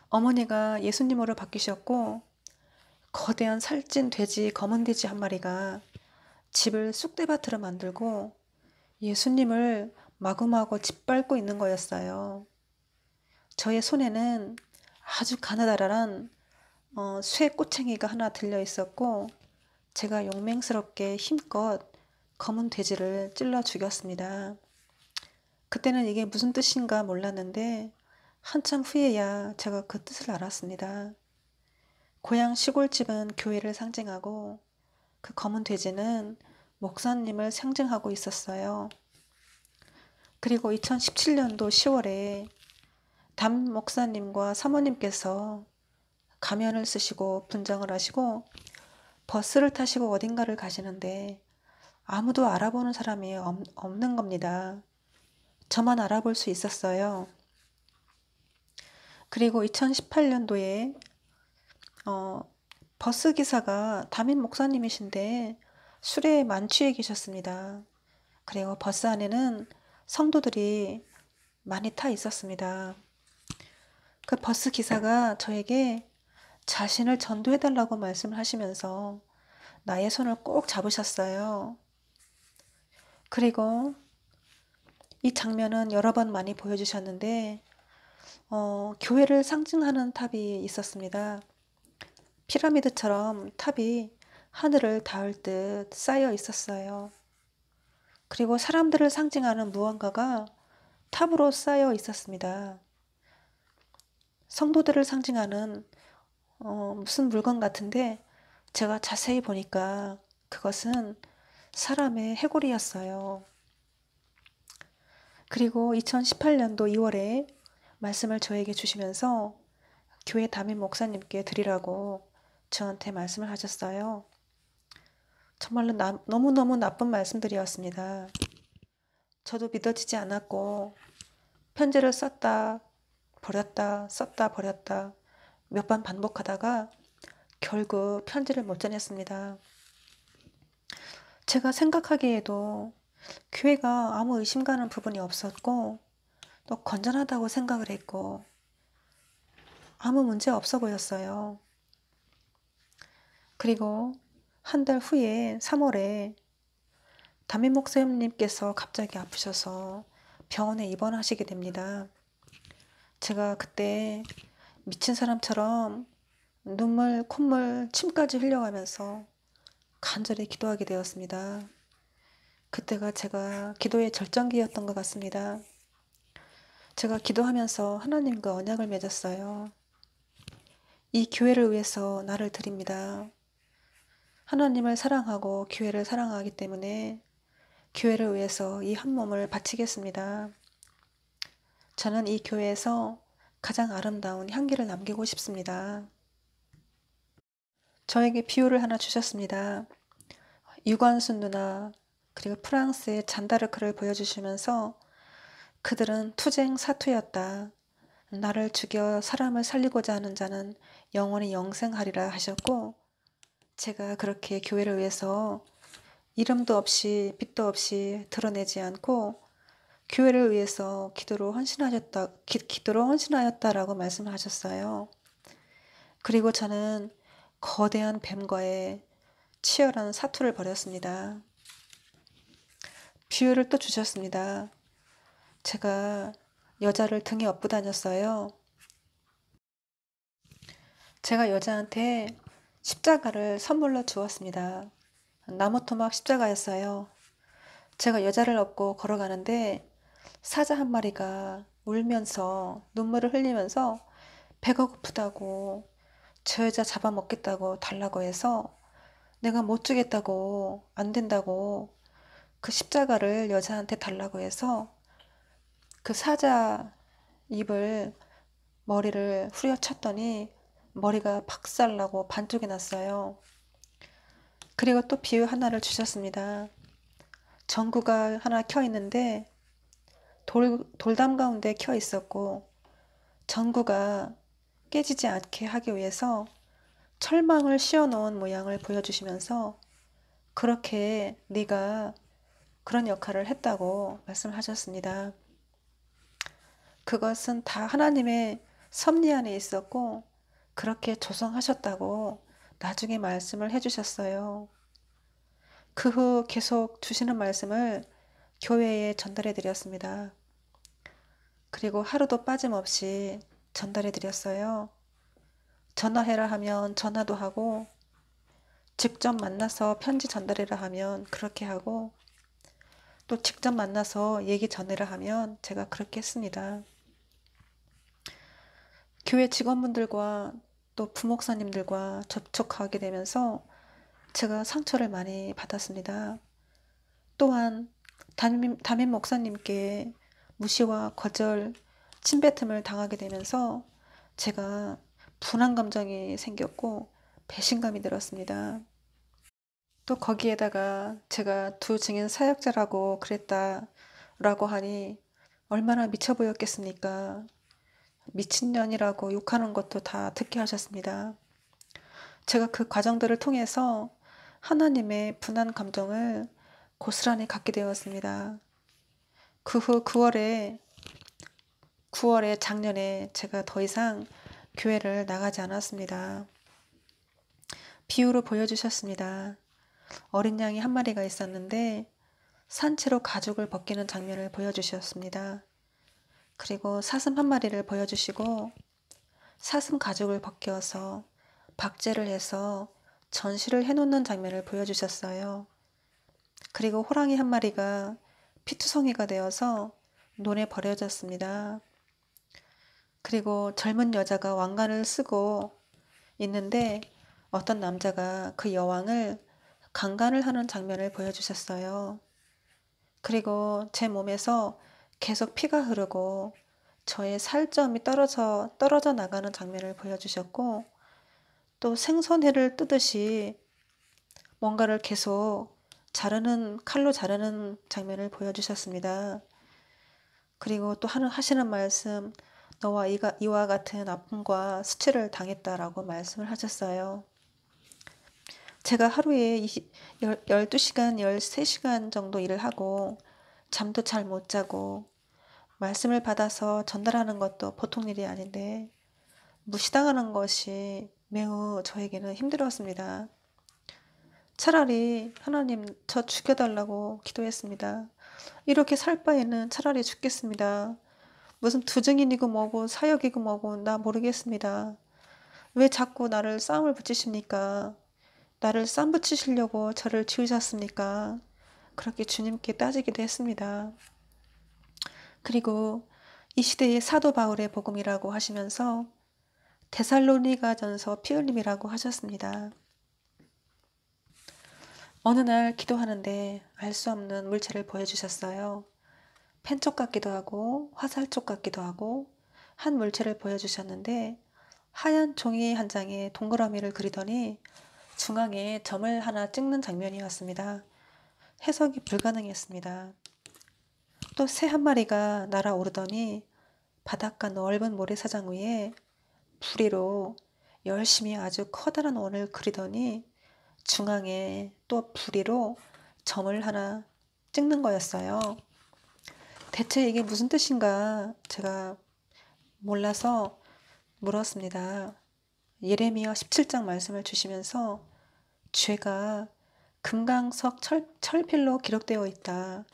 어머니가 예수님으로 바뀌셨고 거대한 살찐 돼지, 검은 돼지 한 마리가 집을 쑥대밭으로 만들고 예수님을 마구마구 짓밟고 있는 거였어요. 저의 손에는 아주 가느다란 쇠 꼬챙이가 하나 들려 있었고 제가 용맹스럽게 힘껏 검은 돼지를 찔러 죽였습니다. 그때는 이게 무슨 뜻인가 몰랐는데 한참 후에야 제가 그 뜻을 알았습니다. 고향 시골집은 교회를 상징하고 그 검은 돼지는 목사님을 상징하고 있었어요. 그리고 2017년도 10월에 담 목사님과 사모님께서 가면을 쓰시고 분장을 하시고 버스를 타시고 어딘가를 가시는데 아무도 알아보는 사람이 없는 겁니다. 저만 알아볼 수 있었어요. 그리고 2018년도에 버스 기사가 담임 목사님이신데 술에 만취해 계셨습니다. 그리고 버스 안에는 성도들이 많이 타 있었습니다. 그 버스 기사가 저에게 자신을 전도해달라고 말씀을 하시면서 나의 손을 꼭 잡으셨어요. 그리고 이 장면은 여러 번 많이 보여주셨는데 교회를 상징하는 탑이 있었습니다. 피라미드처럼 탑이 하늘을 닿을 듯 쌓여 있었어요. 그리고 사람들을 상징하는 무언가가 탑으로 쌓여 있었습니다. 성도들을 상징하는 무슨 물건 같은데 제가 자세히 보니까 그것은 사람의 해골이었어요. 그리고 2018년도 2월에 말씀을 저에게 주시면서 교회 담임 목사님께 드리라고 저한테 말씀을 하셨어요. 정말로 너무너무 나쁜 말씀들이었습니다. 저도 믿어지지 않았고 편지를 썼다 버렸다 썼다 버렸다 몇 번 반복하다가 결국 편지를 못 전했습니다. 제가 생각하기에도 교회가 아무 의심 가는 부분이 없었고 또 건전하다고 생각을 했고 아무 문제 없어 보였어요. 그리고 한 달 후에 3월에 담임 목사님께서 갑자기 아프셔서 병원에 입원하시게 됩니다. 제가 그때 미친 사람처럼 눈물, 콧물, 침까지 흘려가면서 간절히 기도하게 되었습니다. 그때가 제가 기도의 절정기였던 것 같습니다. 제가 기도하면서 하나님과 언약을 맺었어요. 이 교회를 위해서 나를 드립니다. 하나님을 사랑하고 교회를 사랑하기 때문에 교회를 위해서 이 한 몸을 바치겠습니다. 저는 이 교회에서 가장 아름다운 향기를 남기고 싶습니다. 저에게 비유를 하나 주셨습니다. 유관순 누나 그리고 프랑스의 잔다르크를 보여주시면서 그들은 투쟁 사투였다. 나를 죽여 사람을 살리고자 하는 자는 영원히 영생하리라 하셨고, 제가 그렇게 교회를 위해서 이름도 없이 빛도 없이 드러내지 않고 교회를 위해서 기도로 헌신하였다라고 말씀하셨어요. 그리고 저는 거대한 뱀과의 치열한 사투를 벌였습니다. 비유를 또 주셨습니다. 제가 여자를 등에 업고 다녔어요. 제가 여자한테 십자가를 선물로 주었습니다. 나무 토막 십자가였어요. 제가 여자를 업고 걸어가는데 사자 한 마리가 울면서 눈물을 흘리면서 배가 고프다고 저 여자 잡아먹겠다고 달라고 해서 내가 못 주겠다고 안 된다고 그 십자가를 여자한테 달라고 해서 그 사자 입을 머리를 후려쳤더니 머리가 박살나고 반쪽이 났어요. 그리고 또 비유 하나를 주셨습니다. 전구가 하나 켜 있는데 돌담 가운데 켜 있었고 전구가 깨지지 않게 하기 위해서 철망을 씌워 놓은 모양을 보여주시면서 그렇게 네가 그런 역할을 했다고 말씀하셨습니다. 그것은 다 하나님의 섭리 안에 있었고 그렇게 조성하셨다고 나중에 말씀을 해주셨어요. 그 후 계속 주시는 말씀을 교회에 전달해 드렸습니다. 그리고 하루도 빠짐없이 전달해 드렸어요. 전화해라 하면 전화도 하고 직접 만나서 편지 전달해라 하면 그렇게 하고 또 직접 만나서 얘기 전해라 하면 제가 그렇게 했습니다. 교회 직원분들과 또 부목사님들과 접촉하게 되면서 제가 상처를 많이 받았습니다. 또한 담임 목사님께 무시와 거절, 침뱉음을 당하게 되면서 제가 분한 감정이 생겼고 배신감이 들었습니다. 또 거기에다가 제가 두 증인 사역자라고 그랬다라고 하니 얼마나 미쳐 보였겠습니까? 미친년이라고 욕하는 것도 다 듣게 하셨습니다. 제가 그 과정들을 통해서 하나님의 분한 감정을 고스란히 갖게 되었습니다. 그 후 9월에 작년에 제가 더 이상 교회를 나가지 않았습니다. 비유로 보여주셨습니다. 어린 양이 한 마리가 있었는데 산채로 가죽을 벗기는 장면을 보여주셨습니다. 그리고 사슴 한 마리를 보여주시고 사슴 가죽을 벗겨서 박제를 해서 전시를 해놓는 장면을 보여주셨어요. 그리고 호랑이 한 마리가 피투성이가 되어서 논에 버려졌습니다. 그리고 젊은 여자가 왕관을 쓰고 있는데 어떤 남자가 그 여왕을 강간을 하는 장면을 보여주셨어요. 그리고 제 몸에서 계속 피가 흐르고 저의 살점이 떨어져 나가는 장면을 보여주셨고 또 생선회를 뜨듯이 뭔가를 계속 칼로 자르는 장면을 보여주셨습니다. 그리고 또 하시는 말씀, 너와 이와 같은 아픔과 수치를 당했다라고 말씀을 하셨어요. 제가 하루에 12시간, 13시간 정도 일을 하고 잠도 잘 못 자고 말씀을 받아서 전달하는 것도 보통 일이 아닌데 무시당하는 것이 매우 저에게는 힘들었습니다. 차라리 하나님 저 죽여달라고 기도했습니다. 이렇게 살 바에는 차라리 죽겠습니다. 무슨 투증인이고 뭐고 사역이고 뭐고 나 모르겠습니다. 왜 자꾸 나를 싸움을 붙이십니까? 나를 쌈 붙이시려고 저를 지으셨습니까? 그렇게 주님께 따지기도 했습니다. 그리고 이 시대의 사도 바울의 복음이라고 하시면서 데살로니가전서 피 흘림이라고 하셨습니다. 어느 날 기도하는데 알 수 없는 물체를 보여주셨어요. 펜쪽 같기도 하고 화살쪽 같기도 하고 한 물체를 보여주셨는데 하얀 종이 한 장에 동그라미를 그리더니 중앙에 점을 하나 찍는 장면이었습니다. 해석이 불가능했습니다. 또 새 한 마리가 날아오르더니 바닷가 넓은 모래사장 위에 부리로 열심히 아주 커다란 원을 그리더니 중앙에 또 부리로 점을 하나 찍는 거였어요. 대체 이게 무슨 뜻인가 제가 몰라서 물었습니다. 예레미야 17장 말씀을 주시면서 죄가 금강석 철필로 기록되어 있다.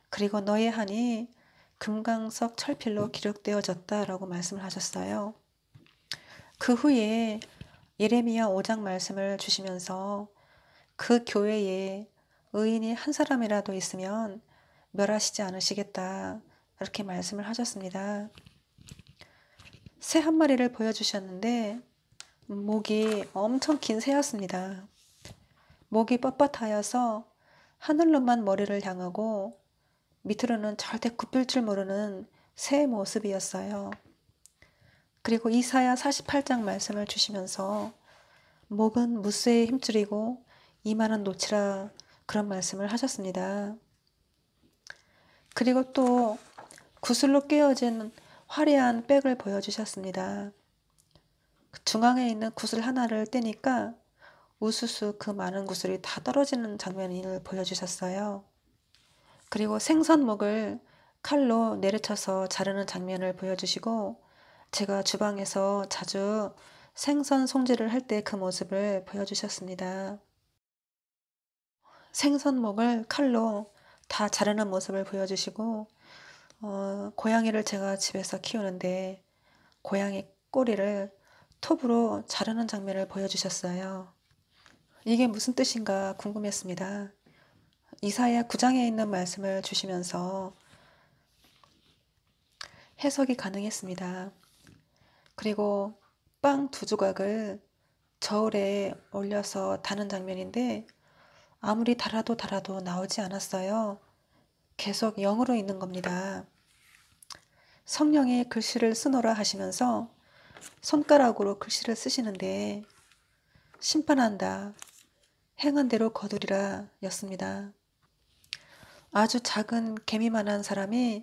그리고 너의 한이 금강석 철필로 기록되어졌다라고 말씀을 하셨어요. 그 후에 예레미야 5장 말씀을 주시면서 그 교회에 의인이 한 사람이라도 있으면 멸하시지 않으시겠다. 이렇게 말씀을 하셨습니다. 새 한 마리를 보여주셨는데 목이 엄청 긴 새였습니다. 목이 뻣뻣하여서 하늘로만 머리를 향하고 밑으로는 절대 굽힐 줄 모르는 새의 모습이었어요. 그리고 이사야 48장 말씀을 주시면서 목은 무쇠의 힘줄이고 이마는 노치라 그런 말씀을 하셨습니다. 그리고 또 구슬로 꿰어진 화려한 백을 보여주셨습니다. 중앙에 있는 구슬 하나를 떼니까 우수수 그 많은 구슬이 다 떨어지는 장면을 보여주셨어요. 그리고 생선목을 칼로 내려쳐서 자르는 장면을 보여주시고 제가 주방에서 자주 생선 손질을 할 때 그 모습을 보여주셨습니다. 생선목을 칼로 다 자르는 모습을 보여주시고 고양이를 제가 집에서 키우는데 고양이 꼬리를 톱으로 자르는 장면을 보여주셨어요. 이게 무슨 뜻인가 궁금했습니다. 이사야 9장에 있는 말씀을 주시면서 해석이 가능했습니다. 그리고 빵 2조각을 저울에 올려서 다는 장면인데 아무리 달아도 나오지 않았어요. 계속 0으로 있는 겁니다. 성령이 글씨를 쓰노라 하시면서 손가락으로 글씨를 쓰시는데 심판한다. 행한 대로 거두리라 였습니다. 아주 작은 개미만한 사람이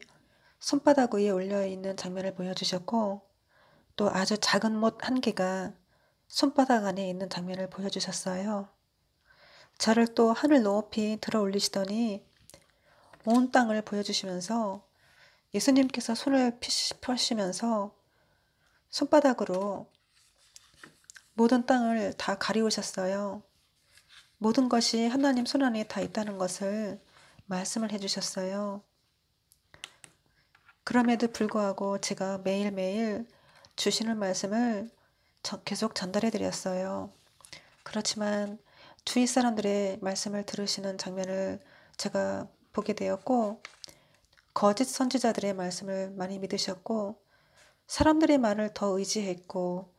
손바닥 위에 올려있는 장면을 보여주셨고 또 아주 작은 못 한 개가 손바닥 안에 있는 장면을 보여주셨어요. 저를 또 하늘 높이 들어 올리시더니 온 땅을 보여주시면서 예수님께서 손을 펴시면서 손바닥으로 모든 땅을 다 가리우셨어요. 모든 것이 하나님 손안에 다 있다는 것을 말씀을 해주셨어요. 그럼에도 불구하고 제가 매일매일 주시는 말씀을 계속 전달해 드렸어요. 그렇지만 주위 사람들의 말씀을 들으시는 장면을 제가 보게 되었고 거짓 선지자들의 말씀을 많이 믿으셨고 사람들의 말을 더 의지했고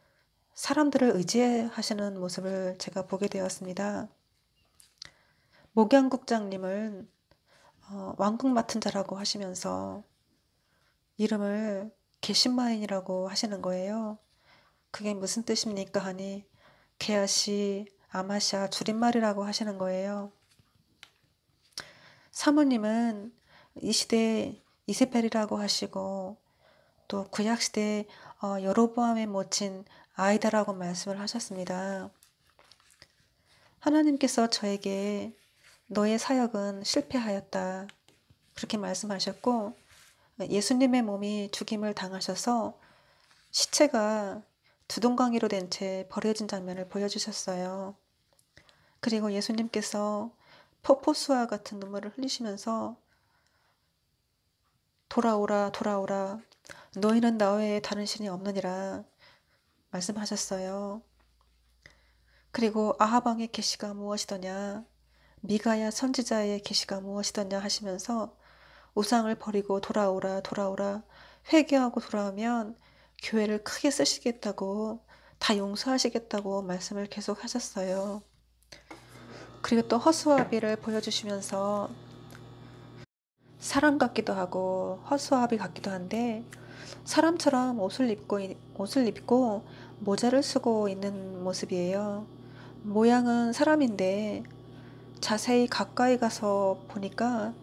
사람들을 의지하시는 모습을 제가 보게 되었습니다. 목양국장님은 왕국 맡은 자라고 하시면서 이름을 게신마인이라고 하시는 거예요. 그게 무슨 뜻입니까 하니 게하시 아마샤 줄임말이라고 하시는 거예요. 사모님은 이 시대 이세벨이라고 하시고 또 구약시대 여로보암의 모친 아이다라고 말씀을 하셨습니다. 하나님께서 저에게 너의 사역은 실패하였다 그렇게 말씀하셨고 예수님의 몸이 죽임을 당하셔서 시체가 두동강이로 된 채 버려진 장면을 보여주셨어요. 그리고 예수님께서 폭포수와 같은 눈물을 흘리시면서 돌아오라 돌아오라 너희는 나 외에 다른 신이 없느니라 말씀하셨어요. 그리고 아하방의 계시가 무엇이더냐 미가야 선지자의 계시가 무엇이더냐 하시면서 우상을 버리고 돌아오라 돌아오라 회개하고 돌아오면 교회를 크게 쓰시겠다고 다 용서하시겠다고 말씀을 계속 하셨어요. 그리고 또 허수아비를 보여주시면서 사람 같기도 하고 허수아비 같기도 한데 사람처럼 옷을 입고 모자를 쓰고 있는 모습이에요. 모양은 사람인데 자세히 가까이 가서 보니까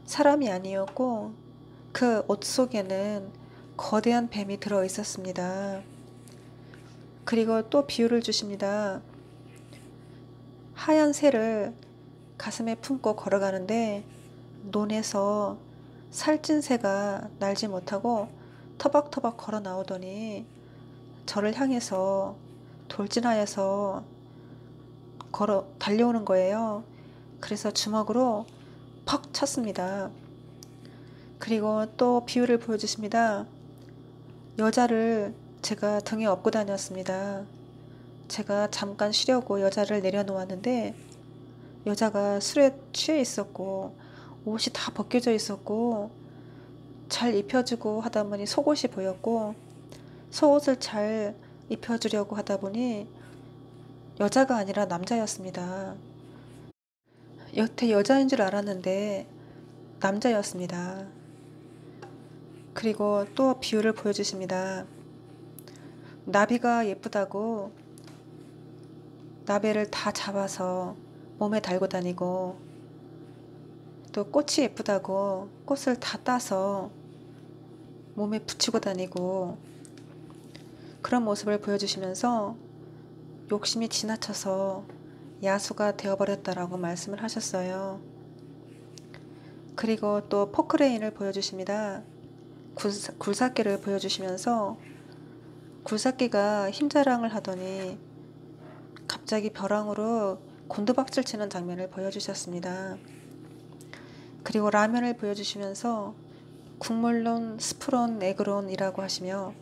사람이 아니었고 그 옷 속에는 거대한 뱀이 들어 있었습니다. 그리고 또 비유를 주십니다. 하얀 새를 가슴에 품고 걸어가는데 논에서 살찐 새가 날지 못하고 터벅터벅 걸어 나오더니 저를 향해서 돌진하여서 달려오는 거예요. 그래서 주먹으로 퍽 쳤습니다. 그리고 또 비유를 보여주십니다. 여자를 제가 등에 업고 다녔습니다. 제가 잠깐 쉬려고 여자를 내려놓았는데 여자가 술에 취해 있었고 옷이 다 벗겨져 있었고 잘 입혀주고 하다 보니 속옷이 보였고 속옷을 잘 입혀주려고 하다 보니 여자가 아니라 남자였습니다. 여태 여자인 줄 알았는데 남자였습니다. 그리고 또 비유를 보여주십니다. 나비가 예쁘다고 나베를 다 잡아서 몸에 달고 다니고 또 꽃이 예쁘다고 꽃을 다 따서 몸에 붙이고 다니고 그런 모습을 보여주시면서 욕심이 지나쳐서 야수가 되어버렸다라고 말씀을 하셨어요. 그리고 또 포크레인을 보여주십니다. 굴삭기를 보여주시면서 굴삭기가 힘자랑을 하더니 갑자기 벼랑으로 곤두박질 치는 장면을 보여주셨습니다. 그리고 라면을 보여주시면서 국물론, 스프론, 에그론이라고 하시며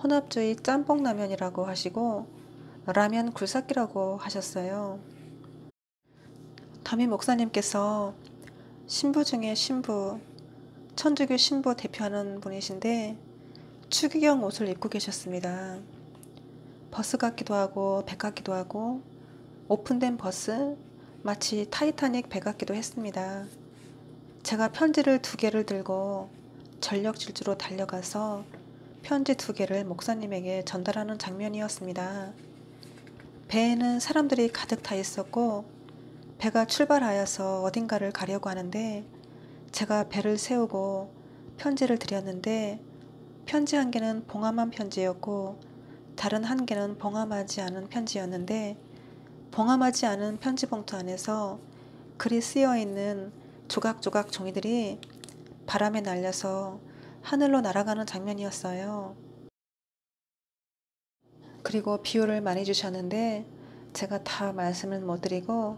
혼합주의 짬뽕라면이라고 하시고 라면 굴삭기라고 하셨어요. 담임 목사님께서 신부 중에 신부, 천주교 신부 대표하는 분이신데 추기경 옷을 입고 계셨습니다. 버스 같기도 하고 배 같기도 하고 오픈된 버스, 마치 타이타닉 배 같기도 했습니다. 제가 편지를 2개를 들고 전력 질주로 달려가서 편지 2개를 목사님에게 전달하는 장면이었습니다. 배에는 사람들이 가득 타 있었고 배가 출발하여서 어딘가를 가려고 하는데 제가 배를 세우고 편지를 드렸는데 편지 1개는 봉함한 편지였고 다른 1개는 봉함하지 않은 편지였는데 봉함하지 않은 편지 봉투 안에서 글이 쓰여 있는 조각조각 종이들이 바람에 날려서 하늘로 날아가는 장면이었어요. 그리고 비유를 많이 주셨는데 제가 다 말씀을 못 드리고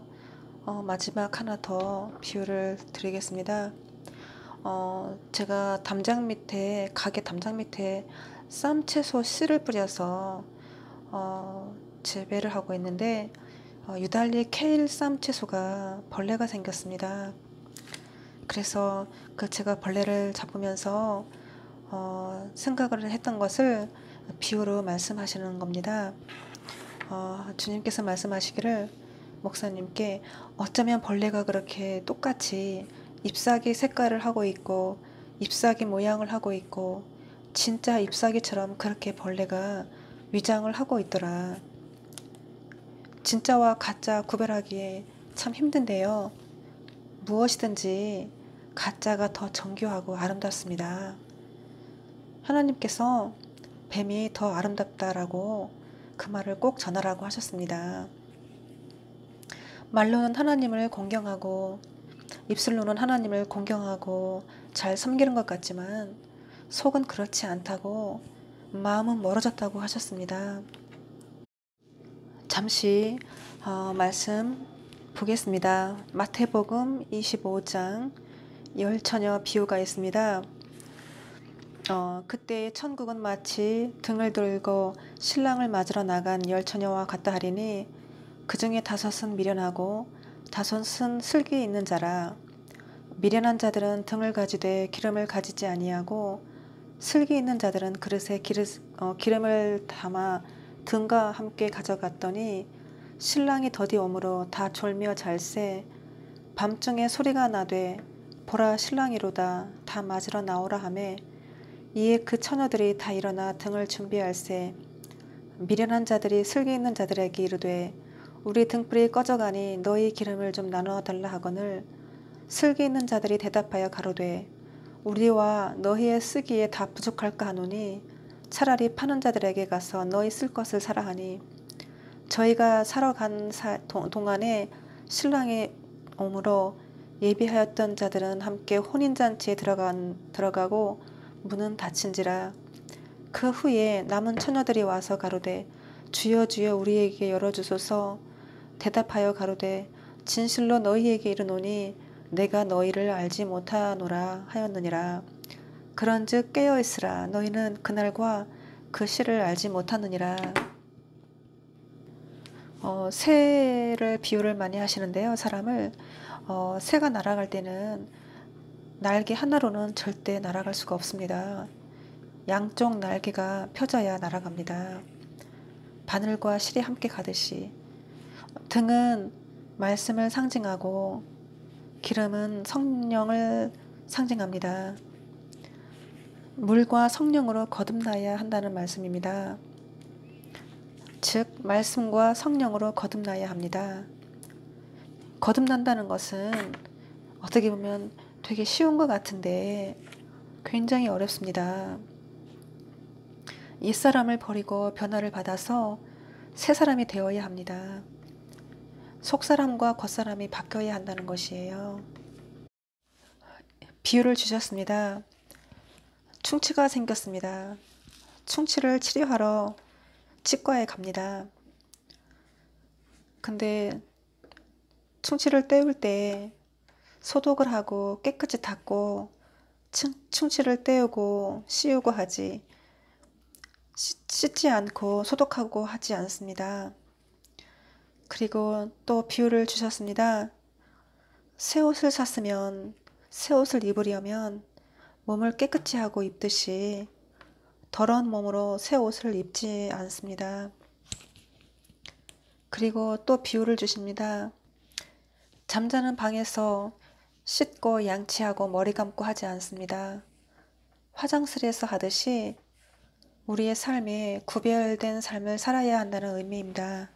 마지막 하나 더 비유를 드리겠습니다. 제가 가게 담장 밑에 쌈채소 씨를 뿌려서 재배를 하고 있는데 유달리 케일 쌈채소가 벌레가 생겼습니다. 그래서 제가 벌레를 잡으면서 생각을 했던 것을 비유로 말씀하시는 겁니다. 주님께서 말씀하시기를 목사님께 어쩌면 벌레가 그렇게 똑같이 잎사귀 색깔을 하고 있고 잎사귀 모양을 하고 있고 진짜 잎사귀처럼 그렇게 벌레가 위장을 하고 있더라. 진짜와 가짜 구별하기에 참 힘든데요. 무엇이든지 가짜가 더 정교하고 아름답습니다. 하나님께서 뱀이 더 아름답다라고 그 말을 꼭 전하라고 하셨습니다. 말로는 하나님을 공경하고 입술로는 하나님을 공경하고 잘 섬기는 것 같지만 속은 그렇지 않다고 마음은 멀어졌다고 하셨습니다. 잠시 말씀 보겠습니다. 마태복음 25장 열처녀 비유가 있습니다. 그때 천국은 마치 등을 들고 신랑을 맞으러 나간 열처녀와 같다 하리니 그 중에 5은 미련하고 5은 슬기 있는 자라. 미련한 자들은 등을 가지되 기름을 가지지 아니하고 슬기 있는 자들은 그릇에 기름을 담아 등과 함께 가져갔더니 신랑이 더디 오므로 다 졸며 잘세. 밤중에 소리가 나되 보라 신랑이로다 다 맞으러 나오라 하매 이에 그 처녀들이 다 일어나 등을 준비할세. 미련한 자들이 슬기 있는 자들에게 이르되 우리 등불이 꺼져가니 너희 기름을 좀 나누어 달라 하거늘 슬기 있는 자들이 대답하여 가로되 우리와 너희의 쓰기에 다 부족할까 하노니 차라리 파는 자들에게 가서 너희 쓸 것을 사라 하니 저희가 사러 간 동안에 신랑이 오므로 예비하였던 자들은 함께 혼인잔치에 들어가고 문은 닫힌지라. 그 후에 남은 처녀들이 와서 가로되 주여 주여 우리에게 열어주소서. 대답하여 가로되 진실로 너희에게 이르노니 내가 너희를 알지 못하노라 하였느니라. 그런즉 깨어있으라. 너희는 그날과 그 시를 알지 못하느니라. 새를 비유를 많이 하시는데요. 사람을 새가 날아갈 때는 날개 하나로는 절대 날아갈 수가 없습니다. 양쪽 날개가 펴져야 날아갑니다. 바늘과 실이 함께 가듯이 등은 말씀을 상징하고 기름은 성령을 상징합니다. 물과 성령으로 거듭나야 한다는 말씀입니다. 즉 말씀과 성령으로 거듭나야 합니다. 거듭난다는 것은 어떻게 보면 되게 쉬운 것 같은데 굉장히 어렵습니다. 옛사람을 버리고 변화를 받아서 새 사람이 되어야 합니다. 속사람과 겉사람이 바뀌어야 한다는 것이에요. 비유를 주셨습니다. 충치가 생겼습니다. 충치를 치료하러 치과에 갑니다. 근데 충치를 떼울 때 소독을 하고 깨끗이 닦고 충치를 떼우고 씌우고 하지 씻지 않고 소독하고 하지 않습니다. 그리고 또 비유를 주셨습니다. 새 옷을 샀으면 새 옷을 입으려면 몸을 깨끗이 하고 입듯이 더러운 몸으로 새 옷을 입지 않습니다. 그리고 또 비유를 주십니다. 잠자는 방에서 씻고 양치하고 머리 감고 하지 않습니다. 화장실에서 하듯이 우리의 삶에 구별된 삶을 살아야 한다는 의미입니다.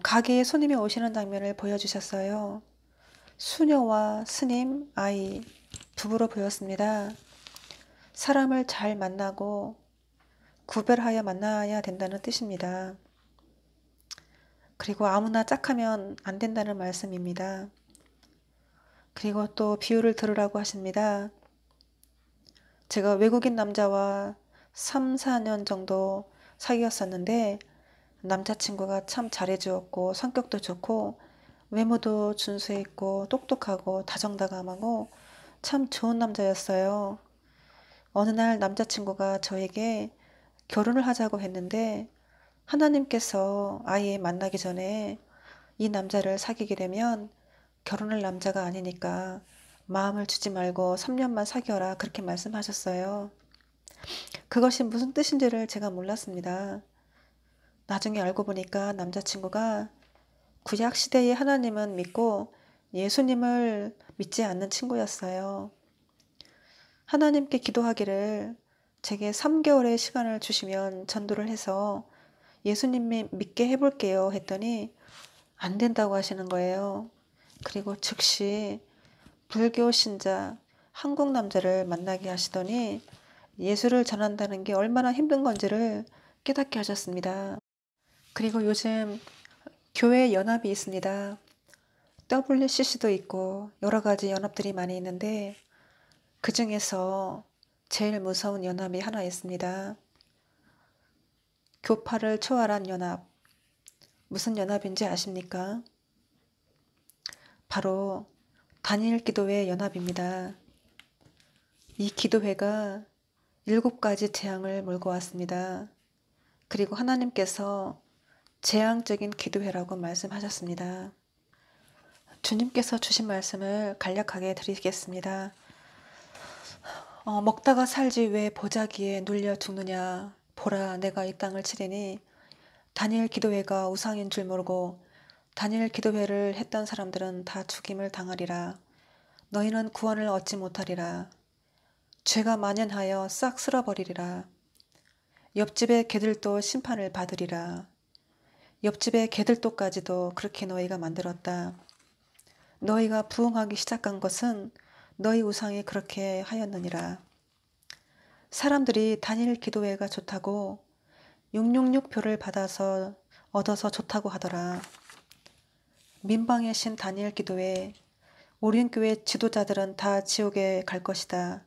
가게에 손님이 오시는 장면을 보여주셨어요. 수녀와 스님, 아이, 부부로 보였습니다. 사람을 잘 만나고 구별하여 만나야 된다는 뜻입니다. 그리고 아무나 짝하면 안 된다는 말씀입니다. 그리고 또 비유를 들으라고 하십니다. 제가 외국인 남자와 3, 4년 정도 사귀었었는데 남자친구가 참 잘해주었고 성격도 좋고 외모도 준수해 있고 똑똑하고 다정다감하고 참 좋은 남자였어요. 어느 날 남자친구가 저에게 결혼을 하자고 했는데 하나님께서 아예 만나기 전에 이 남자를 사귀게 되면 결혼할 남자가 아니니까 마음을 주지 말고 3년만 사귀어라 그렇게 말씀하셨어요. 그것이 무슨 뜻인지를 제가 몰랐습니다. 나중에 알고 보니까 남자친구가 구약시대의 하나님은 믿고 예수님을 믿지 않는 친구였어요. 하나님께 기도하기를 제게 3개월의 시간을 주시면 전도를 해서 예수님 믿게 해볼게요 했더니 안 된다고 하시는 거예요. 그리고 즉시 불교 신자 한국 남자를 만나게 하시더니 예수를 전한다는 게 얼마나 힘든 건지를 깨닫게 하셨습니다. 그리고 요즘 교회 연합이 있습니다. WCC도 있고 여러 가지 연합들이 많이 있는데 그 중에서 제일 무서운 연합이 하나 있습니다. 교파를 초월한 연합. 무슨 연합인지 아십니까? 바로 다니엘 기도회 연합입니다. 이 기도회가 7가지 재앙을 몰고 왔습니다. 그리고 하나님께서 재앙적인 기도회라고 말씀하셨습니다. 주님께서 주신 말씀을 간략하게 드리겠습니다. 먹다가 살지 왜 보자기에 눌려 죽느냐. 보라 내가 이 땅을 치리니 다니엘 기도회가 우상인 줄 모르고 다니엘 기도회를 했던 사람들은 다 죽임을 당하리라. 너희는 구원을 얻지 못하리라. 죄가 만연하여 싹 쓸어버리리라. 옆집의 개들도 심판을 받으리라. 옆집의 개들도까지도 그렇게 너희가 만들었다. 너희가 부응하기 시작한 것은 너희 우상이 그렇게 하였느니라. 사람들이 다니엘 기도회가 좋다고 666표를 얻어서 좋다고 하더라. 민방의 신 다니엘 기도회, 오륜교회 지도자들은 다 지옥에 갈 것이다.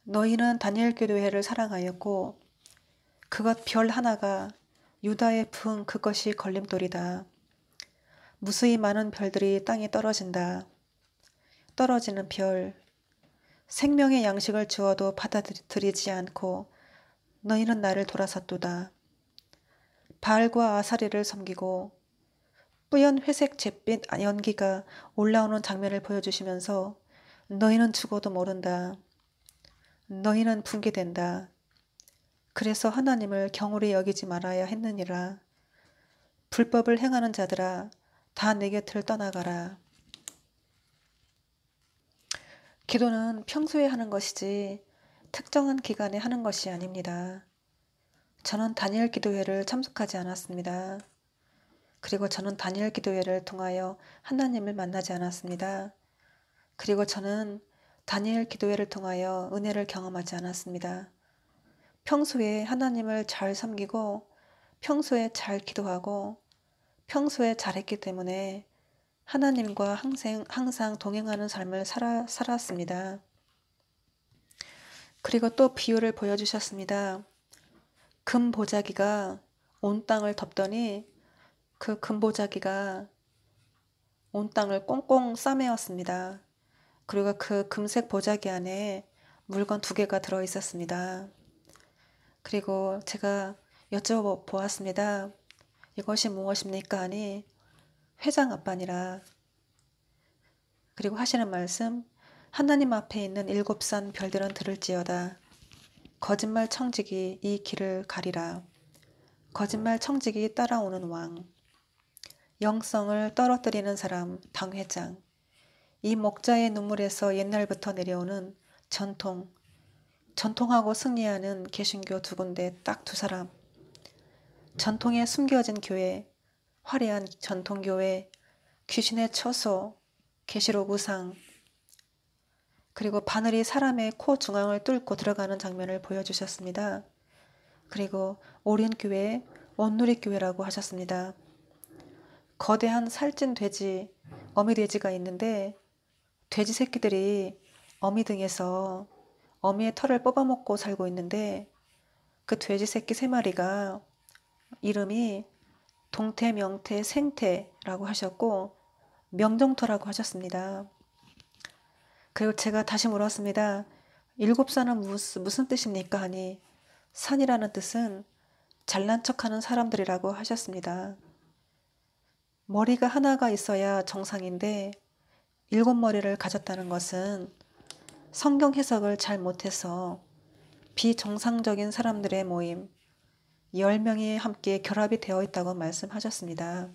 너희는 다니엘 기도회를 사랑하였고 그것 별 하나가 유다의 부흥 그것이 걸림돌이다. 무수히 많은 별들이 땅에 떨어진다. 떨어지는 별, 생명의 양식을 주어도 받아들이지 않고 너희는 나를 돌아섰도다. 바알과 아사리를 섬기고 뿌연 회색 잿빛 연기가 올라오는 장면을 보여주시면서 너희는 죽어도 모른다. 너희는 붕괴된다. 그래서 하나님을 경홀히 여기지 말아야 했느니라. 불법을 행하는 자들아 다 내 곁을 떠나가라. 기도는 평소에 하는 것이지 특정한 기간에 하는 것이 아닙니다. 저는 다니엘 기도회를 참석하지 않았습니다. 그리고 저는 다니엘 기도회를 통하여 하나님을 만나지 않았습니다. 그리고 저는 다니엘 기도회를 통하여 은혜를 경험하지 않았습니다. 평소에 하나님을 잘 섬기고 평소에 잘 기도하고 평소에 잘했기 때문에 하나님과 항상 동행하는 삶을 살았습니다. 그리고 또 비유를 보여주셨습니다. 금 보자기가 온 땅을 덮더니 그 금보자기가 온 땅을 꽁꽁 싸매었습니다. 그리고 그 금색 보자기 안에 물건 2개가 들어 있었습니다. 그리고 제가 여쭤보았습니다. 이것이 무엇입니까? 하니 회장 아빠니라. 그리고 하시는 말씀, 하나님 앞에 있는 7산 별들은 들을지어다. 거짓말 청직이 이 길을 가리라. 거짓말 청직이 따라오는 왕. 영성을 떨어뜨리는 사람, 당회장. 이 목자의 눈물에서 옛날부터 내려오는 전통하고 승리하는 개신교 2군데 딱 2사람. 전통에 숨겨진 교회, 화려한 전통교회, 귀신의 처소, 계시록 우상, 그리고 바늘이 사람의 코 중앙을 뚫고 들어가는 장면을 보여주셨습니다. 그리고 오륜교회, 원누리교회라고 하셨습니다. 거대한 살찐 돼지, 어미돼지가 있는데 돼지 새끼들이 어미 등에서 어미의 털을 뽑아먹고 살고 있는데 그 돼지 새끼 3마리가 이름이 동태, 명태, 생태라고 하셨고 명정토라고 하셨습니다. 그리고 제가 다시 물었습니다. 7산은 무슨 뜻입니까? 하니 산이라는 뜻은 잘난 척하는 사람들이라고 하셨습니다. 머리가 하나가 있어야 정상인데 7머리를 가졌다는 것은 성경 해석을 잘 못해서 비정상적인 사람들의 모임, 10명이 함께 결합이 되어 있다고 말씀하셨습니다.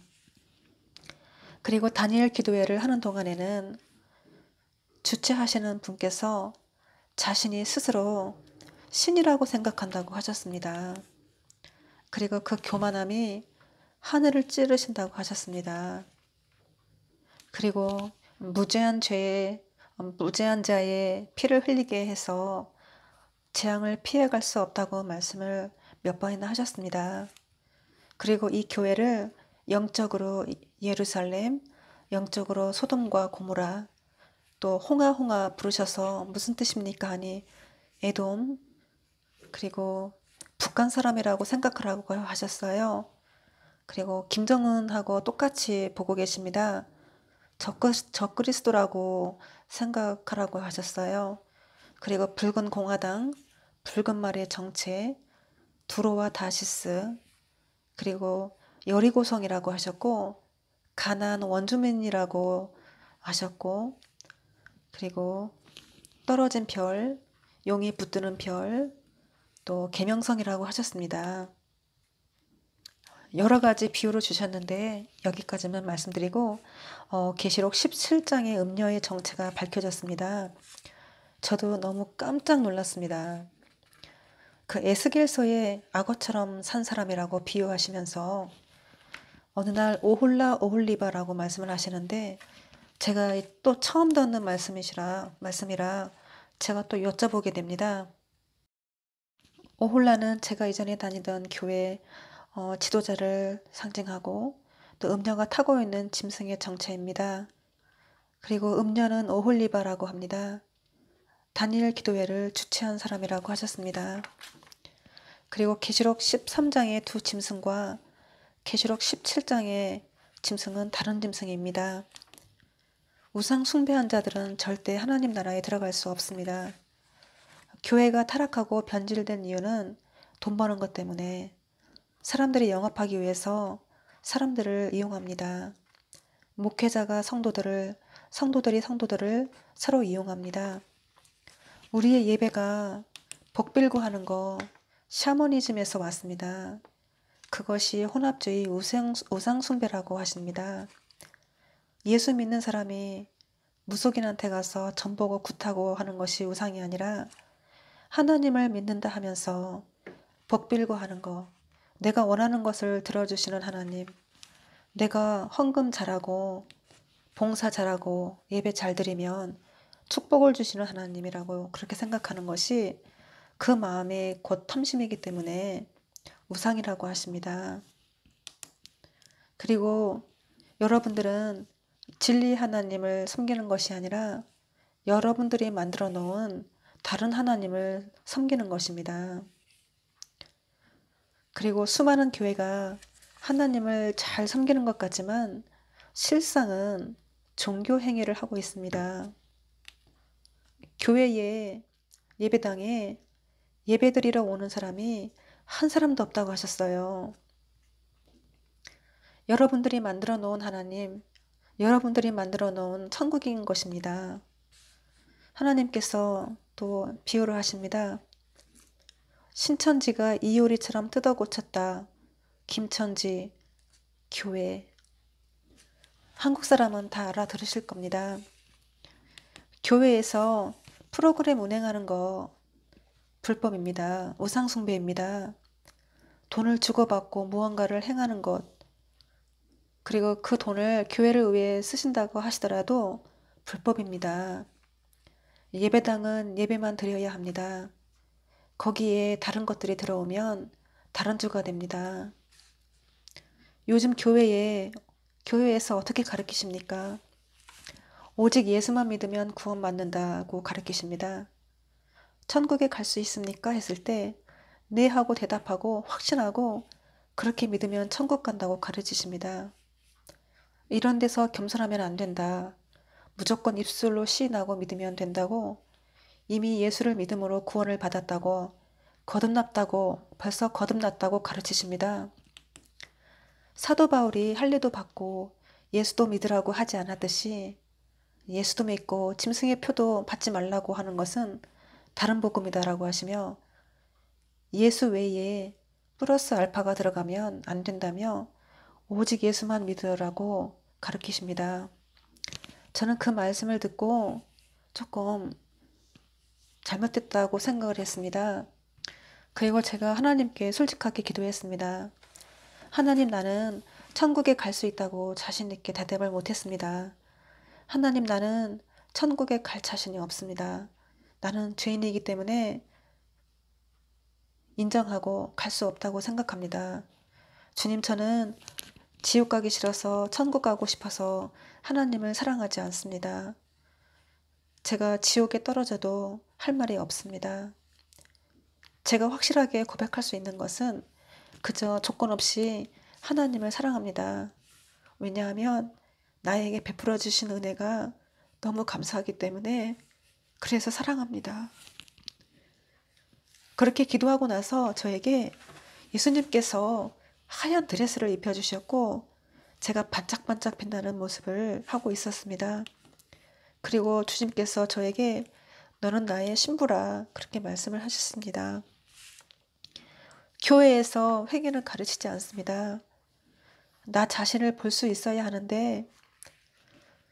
그리고 다니엘 기도회를 하는 동안에는 주최하시는 분께서 자신이 스스로 신이라고 생각한다고 하셨습니다. 그리고 그 교만함이 하늘을 찌르신다고 하셨습니다. 그리고 무죄한 자의 피를 흘리게 해서 재앙을 피해갈 수 없다고 말씀을 몇 번이나 하셨습니다. 그리고 이 교회를 영적으로 예루살렘, 영적으로 소돔과 고모라, 또 홍아 부르셔서 무슨 뜻입니까? 하니 에돔, 그리고 북한 사람이라고 생각하라고 하셨어요. 그리고 김정은하고 똑같이 보고 계십니다. 적그리스도라고 생각하라고 하셨어요. 그리고 붉은 공화당, 붉은 말의 정체, 두로와 다시스, 그리고 여리고성이라고 하셨고 가나안 원주민이라고 하셨고 그리고 떨어진 별, 용이 붙드는 별, 또 계명성이라고 하셨습니다. 여러 가지 비유를 주셨는데 여기까지만 말씀드리고 계시록 17장의 음녀의 정체가 밝혀졌습니다. 저도 너무 깜짝 놀랐습니다. 그 에스겔서에 악어처럼 산 사람이라고 비유하시면서 어느 날 오홀라 오홀리바라고 말씀을 하시는데 제가 또 처음 듣는 말씀이라 제가 또 여쭤보게 됩니다. 오홀라는 제가 이전에 다니던 교회 지도자를 상징하고 또 음녀가 타고 있는 짐승의 정체입니다. 그리고 음녀는 오홀리바라고 합니다. 다니엘 기도회를 주최한 사람이라고 하셨습니다. 그리고 계시록 13장의 두 짐승과 계시록 17장의 짐승은 다른 짐승입니다. 우상 숭배한 자들은 절대 하나님 나라에 들어갈 수 없습니다. 교회가 타락하고 변질된 이유는 돈 버는 것 때문에 사람들이 영업하기 위해서 사람들을 이용합니다. 목회자가 성도들이 성도들을 서로 이용합니다. 우리의 예배가 복빌고 하는 거 샤머니즘에서 왔습니다. 그것이 혼합주의 우상숭배라고 하십니다. 예수 믿는 사람이 무속인한테 가서 점 보고 굿하고 하는 것이 우상이 아니라 하나님을 믿는다 하면서 복빌고 하는 거, 내가 원하는 것을 들어주시는 하나님, 내가 헌금 잘하고 봉사 잘하고 예배 잘 드리면 축복을 주시는 하나님이라고 그렇게 생각하는 것이 그 마음의 곧 탐심이기 때문에 우상이라고 하십니다. 그리고 여러분들은 진리 하나님을 섬기는 것이 아니라 여러분들이 만들어 놓은 다른 하나님을 섬기는 것입니다. 그리고 수많은 교회가 하나님을 잘 섬기는 것 같지만 실상은 종교 행위를 하고 있습니다. 교회에 예배당에 예배드리러 오는 사람이 한 사람도 없다고 하셨어요. 여러분들이 만들어 놓은 하나님, 여러분들이 만들어 놓은 천국인 것입니다. 하나님께서 또 비유를 하십니다. 신천지가 이효리처럼 뜯어 고쳤다. 김천지, 교회. 한국 사람은 다 알아들으실 겁니다. 교회에서 프로그램 운행하는 거 불법입니다. 우상숭배입니다. 돈을 주고받고 무언가를 행하는 것, 그리고 그 돈을 교회를 위해 쓰신다고 하시더라도 불법입니다. 예배당은 예배만 드려야 합니다. 거기에 다른 것들이 들어오면 다른 주가 됩니다. 요즘 교회에서 어떻게 가르치십니까? 오직 예수만 믿으면 구원받는다고 가르치십니다. 천국에 갈 수 있습니까? 했을 때 네 하고 대답하고 확신하고 그렇게 믿으면 천국 간다고 가르치십니다. 이런 데서 겸손하면 안 된다. 무조건 입술로 시인하고 믿으면 된다고, 이미 예수를 믿음으로 구원을 받았다고, 벌써 거듭났다고 가르치십니다. 사도 바울이 할례도 받고 예수도 믿으라고 하지 않았듯이 예수도 믿고 짐승의 표도 받지 말라고 하는 것은 다른 복음이다라고 하시며, 예수 외에 플러스 알파가 들어가면 안 된다며 오직 예수만 믿으라고 가르치십니다. 저는 그 말씀을 듣고 조금 잘못됐다고 생각을 했습니다. 그리고 제가 하나님께 솔직하게 기도했습니다. 하나님, 나는 천국에 갈 수 있다고 자신 있게 대답을 못했습니다. 하나님, 나는 천국에 갈 자신이 없습니다. 나는 죄인이기 때문에 인정하고 갈 수 없다고 생각합니다. 주님, 저는 지옥 가기 싫어서 천국 가고 싶어서 하나님을 사랑하지 않습니다. 제가 지옥에 떨어져도 할 말이 없습니다. 제가 확실하게 고백할 수 있는 것은 그저 조건 없이 하나님을 사랑합니다. 왜냐하면 나에게 베풀어 주신 은혜가 너무 감사하기 때문에 그래서 사랑합니다. 그렇게 기도하고 나서 저에게 예수님께서 하얀 드레스를 입혀주셨고 제가 반짝반짝 빛나는 모습을 하고 있었습니다. 그리고 주님께서 저에게 너는 나의 신부라 그렇게 말씀을 하셨습니다. 교회에서 회개는 가르치지 않습니다. 나 자신을 볼 수 있어야 하는데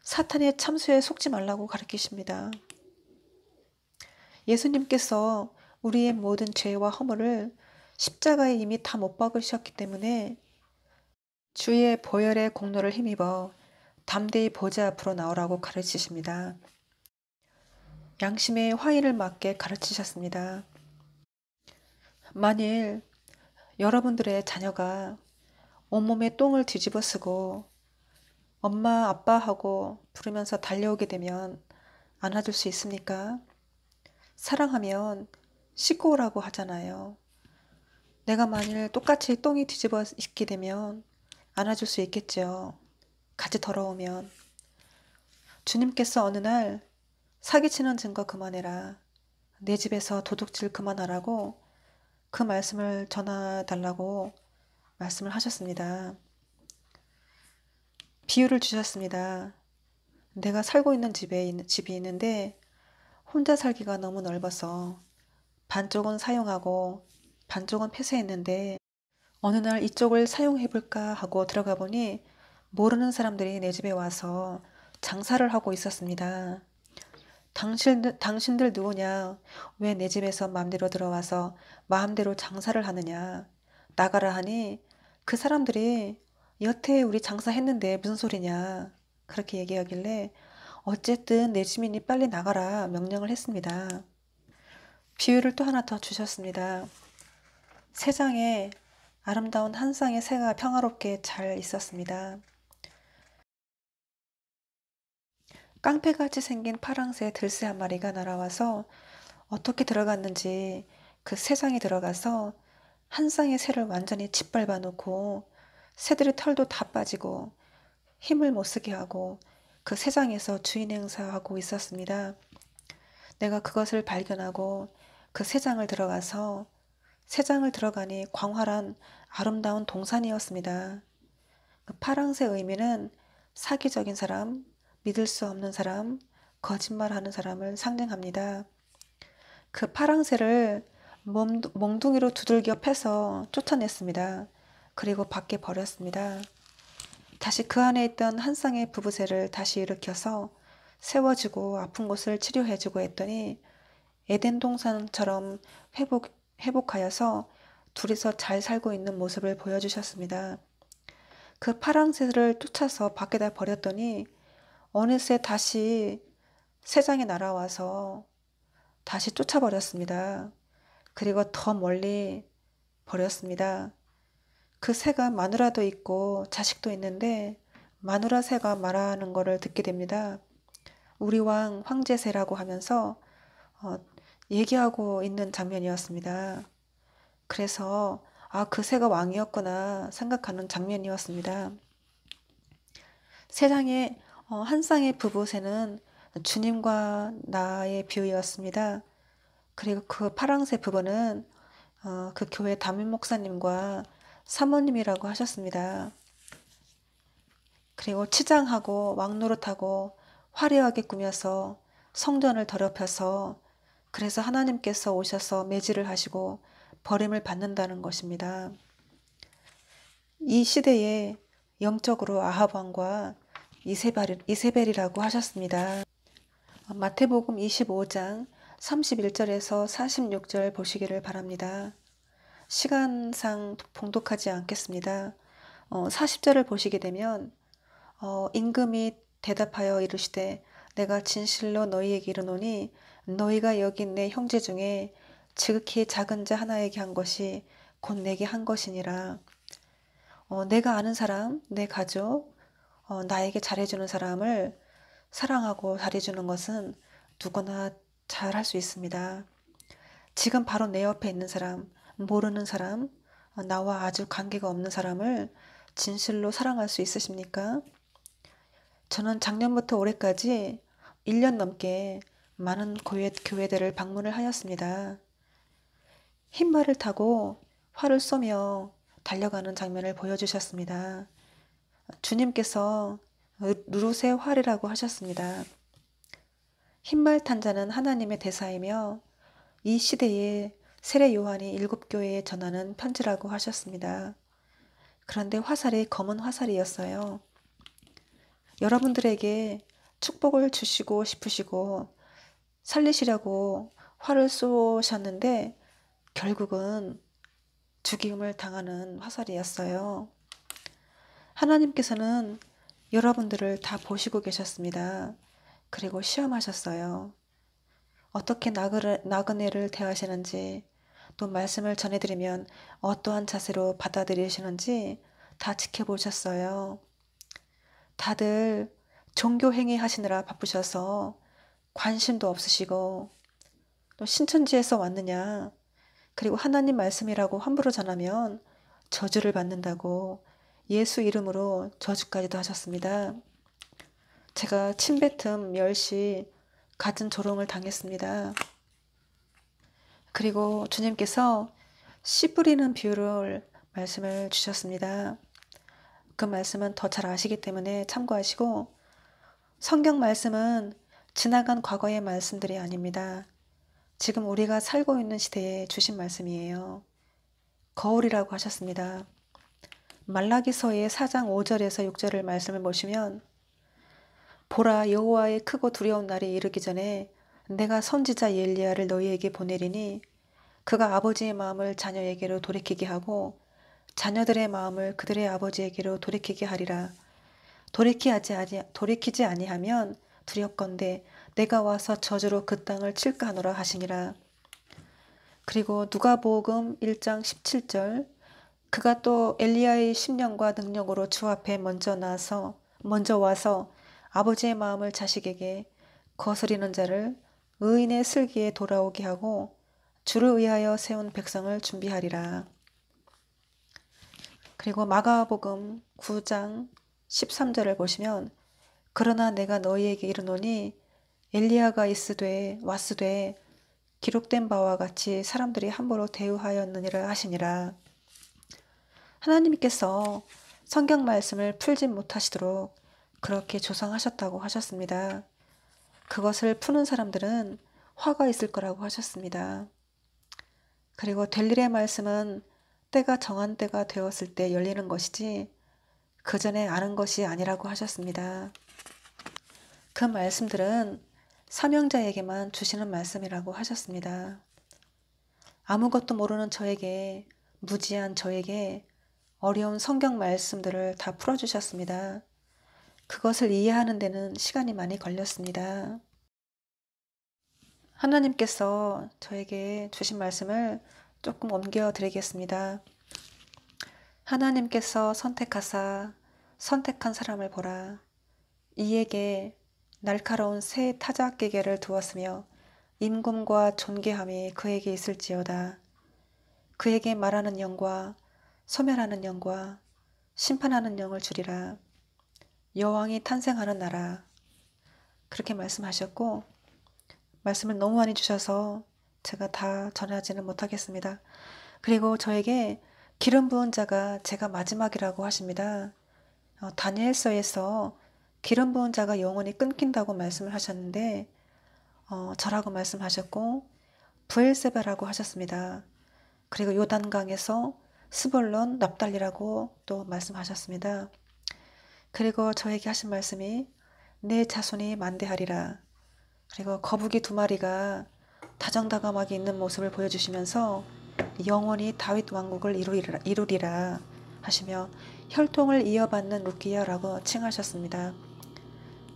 사탄의 참수에 속지 말라고 가르치십니다. 예수님께서 우리의 모든 죄와 허물을 십자가에 이미 다 못 박으셨기 때문에 주의 보혈의 공로를 힘입어 담대히 보좌 앞으로 나오라고 가르치십니다. 양심의 화의를 맞게 가르치셨습니다. 만일 여러분들의 자녀가 온몸에 똥을 뒤집어 쓰고 엄마 아빠 하고 부르면서 달려오게 되면 안아줄 수 있습니까? 사랑하면 씻고 오라고 하잖아요. 내가 만일 똑같이 똥이 뒤집어 있게 되면 안아줄 수 있겠죠. 같이 더러우면. 주님께서 어느 날 사기치는 증거 그만해라. 내 집에서 도둑질 그만하라고 그 말씀을 전해달라고 말씀을 하셨습니다. 비유를 주셨습니다. 내가 살고 있는 집이 있는데 혼자 살기가 너무 넓어서 반쪽은 사용하고 반쪽은 폐쇄했는데 어느 날 이쪽을 사용해볼까 하고 들어가 보니 모르는 사람들이 내 집에 와서 장사를 하고 있었습니다. 당신들 누구냐? 왜 내 집에서 마음대로 들어와서 마음대로 장사를 하느냐? 나가라 하니 그 사람들이 여태 우리 장사했는데 무슨 소리냐? 그렇게 얘기하길래 어쨌든 내 주민이 빨리 나가라 명령을 했습니다. 비유를 또 하나 더 주셨습니다. 세상에 아름다운 한 쌍의 새가 평화롭게 잘 있었습니다. 깡패같이 생긴 파랑새 들새 한 마리가 날아와서 어떻게 들어갔는지 그 세상에 들어가서 한 쌍의 새를 완전히 짓밟아 놓고 새들의 털도 다 빠지고 힘을 못 쓰게 하고 그 세상에서 주인 행사하고 있었습니다. 내가 그것을 발견하고 그 새장을 들어가서 새장을 들어가니 광활한 아름다운 동산이었습니다. 그 파랑새 의미는 사기적인 사람, 믿을 수 없는 사람, 거짓말하는 사람을 상징합니다. 그 파랑새를 몽둥이로 두들겨 패서 쫓아냈습니다. 그리고 밖에 버렸습니다. 다시 그 안에 있던 한 쌍의 부부새를 다시 일으켜서 세워주고 아픈 곳을 치료해주고 했더니 에덴 동산처럼 회복하여서 둘이서 잘 살고 있는 모습을 보여주셨습니다. 그 파랑새를 쫓아서 밖에다 버렸더니 어느새 다시 새장이 날아와서 다시 쫓아버렸습니다. 그리고 더 멀리 버렸습니다. 그 새가 마누라도 있고 자식도 있는데 마누라 새가 말하는 거를 듣게 됩니다. 우리 왕 황제새라고 하면서 얘기하고 있는 장면이었습니다. 그래서 그 새가 왕이었구나 생각하는 장면이었습니다. 세상에 한 쌍의 부부새는 주님과 나의 비유였습니다. 그리고 그 파랑새 부부는 그 교회 담임 목사님과 사모님이라고 하셨습니다. 그리고 치장하고 왕노릇하고 화려하게 꾸며서 성전을 더럽혀서 그래서 하나님께서 오셔서 매질을 하시고 버림을 받는다는 것입니다. 이 시대에 영적으로 아합 왕과 이세벨이라고 하셨습니다. 마태복음 25장 31절에서 46절 보시기를 바랍니다. 시간상 봉독하지 않겠습니다. 40절을 보시게 되면 임금이 대답하여 이르시되 내가 진실로 너희에게 이르노니 너희가 여기 내 형제 중에 지극히 작은 자 하나에게 한 것이 곧 내게 한 것이니라. 내가 아는 사람, 내 가족, 나에게 잘해주는 사람을 사랑하고 잘해주는 것은 누구나 잘 할 수 있습니다. 지금 바로 내 옆에 있는 사람, 모르는 사람, 나와 아주 관계가 없는 사람을 진실로 사랑할 수 있으십니까? 저는 작년부터 올해까지 1년 넘게 많은 교회들을 방문을 하였습니다. 흰 말을 타고 활을 쏘며 달려가는 장면을 보여주셨습니다. 주님께서 루롯의 활이라고 하셨습니다. 흰말 탄 자는 하나님의 대사이며 이 시대에 세례 요한이 7교회에 전하는 편지라고 하셨습니다. 그런데 화살이 검은 화살이었어요. 여러분들에게 축복을 주시고 싶으시고 살리시려고 활을 쏘셨는데 결국은 죽임을 당하는 화살이었어요. 하나님께서는 여러분들을 다 보시고 계셨습니다. 그리고 시험하셨어요. 어떻게 나그네를 대하시는지, 또 말씀을 전해드리면 어떠한 자세로 받아들이시는지 다 지켜보셨어요. 다들 종교행위 하시느라 바쁘셔서 관심도 없으시고, 또 신천지에서 왔느냐, 그리고 하나님 말씀이라고 함부로 전하면 저주를 받는다고 예수 이름으로 저주까지도 하셨습니다. 제가 침뱉음 멸시 갖은 조롱을 당했습니다. 그리고 주님께서 씨 뿌리는 비유를 말씀을 주셨습니다. 그 말씀은 더 잘 아시기 때문에 참고하시고, 성경 말씀은 지나간 과거의 말씀들이 아닙니다. 지금 우리가 살고 있는 시대에 주신 말씀이에요. 거울이라고 하셨습니다. 말라기서의 4장 5절에서 6절을 말씀을 보시면, 보라, 여호와의 크고 두려운 날이 이르기 전에 내가 선지자 엘리야를 너희에게 보내리니 그가 아버지의 마음을 자녀에게로 돌이키게 하고 자녀들의 마음을 그들의 아버지에게로 돌이키게 하리라. 돌이키지 아니하면 두렵건대 내가 와서 저주로 그 땅을 칠까 하노라 하시니라. 그리고 누가복음 1장 17절, 그가 또 엘리야의 심령과 능력으로 주 앞에 먼저 와서 아버지의 마음을 자식에게 거스리는 자를 의인의 슬기에 돌아오게 하고 주를 위하여 세운 백성을 준비하리라. 그리고 마가복음 9장 13절을 보시면, 그러나 내가 너희에게 이르노니 엘리야가 왔으되 기록된 바와 같이 사람들이 함부로 대우하였느니라 하시니라. 하나님께서 성경 말씀을 풀지 못하시도록 그렇게 조성하셨다고 하셨습니다. 그것을 푸는 사람들은 화가 있을 거라고 하셨습니다. 그리고 될 일의 말씀은 때가 정한 때가 되었을 때 열리는 것이지 그 전에 아는 것이 아니라고 하셨습니다. 그 말씀들은 사명자에게만 주시는 말씀이라고 하셨습니다. 아무것도 모르는 저에게, 무지한 저에게 어려운 성경 말씀들을 다 풀어주셨습니다. 그것을 이해하는 데는 시간이 많이 걸렸습니다. 하나님께서 저에게 주신 말씀을 조금 옮겨 드리겠습니다. 하나님께서 선택한 사람을 보라. 이에게 날카로운 새 타작기계를 두었으며 임금과 존귀함이 그에게 있을지어다. 그에게 말하는 영과 소멸하는 영과 심판하는 영을 주리라. 여왕이 탄생하는 나라. 그렇게 말씀하셨고, 말씀을 너무 많이 주셔서 제가 다 전하지는 못하겠습니다. 그리고 저에게 기름 부은 자가 제가 마지막이라고 하십니다. 다니엘서에서 기름 부은 자가 영원히 끊긴다고 말씀을 하셨는데 저라고 말씀하셨고 브엘세바라고 하셨습니다. 그리고 요단강에서 스불론, 납달리라고 또 말씀하셨습니다. 그리고 저에게 하신 말씀이 내 자손이 만대하리라. 그리고 거북이 2마리가 다정다감하게 있는 모습을 보여주시면서 영원히 다윗 왕국을 이루리라 하시며 혈통을 이어받는 루키야라고 칭하셨습니다.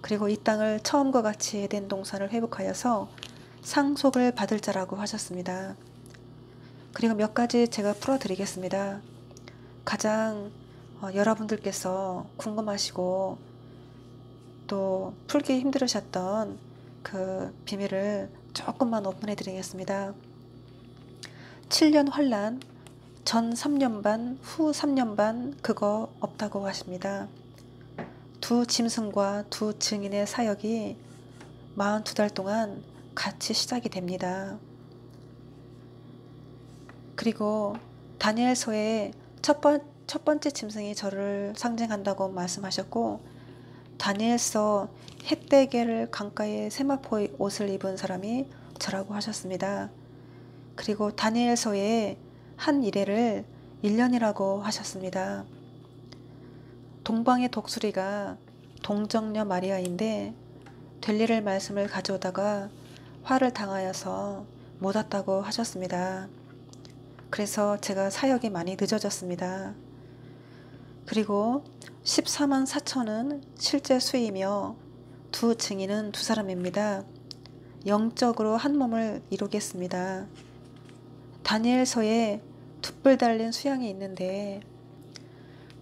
그리고 이 땅을 처음과 같이 에덴 동산을 회복하여서 상속을 받을 자라고 하셨습니다. 그리고 몇 가지 제가 풀어드리겠습니다. 가장 여러분들께서 궁금하시고 또 풀기 힘들으셨던 그 비밀을 조금만 오픈해 드리겠습니다. 7년 환란, 전 3년 반, 후 3년 반 그거 없다고 하십니다. 2 짐승과 2 증인의 사역이 42달 동안 같이 시작이 됩니다. 그리고 다니엘서에 첫 번째 짐승이 저를 상징한다고 말씀하셨고, 다니엘서 햇대개를 강가에 세마포의 옷을 입은 사람이 저라고 하셨습니다. 그리고 다니엘서에 한 일회를 1년이라고 하셨습니다. 동방의 독수리가 동정녀 마리아인데 될 일을 말씀을 가져오다가 화를 당하여서 못 왔다고 하셨습니다. 그래서 제가 사역이 많이 늦어졌습니다. 그리고 14만 4천은 실제 수이며 두 증인은 두 사람입니다. 영적으로 한 몸을 이루겠습니다. 다니엘서에 두 뿔 달린 수양이 있는데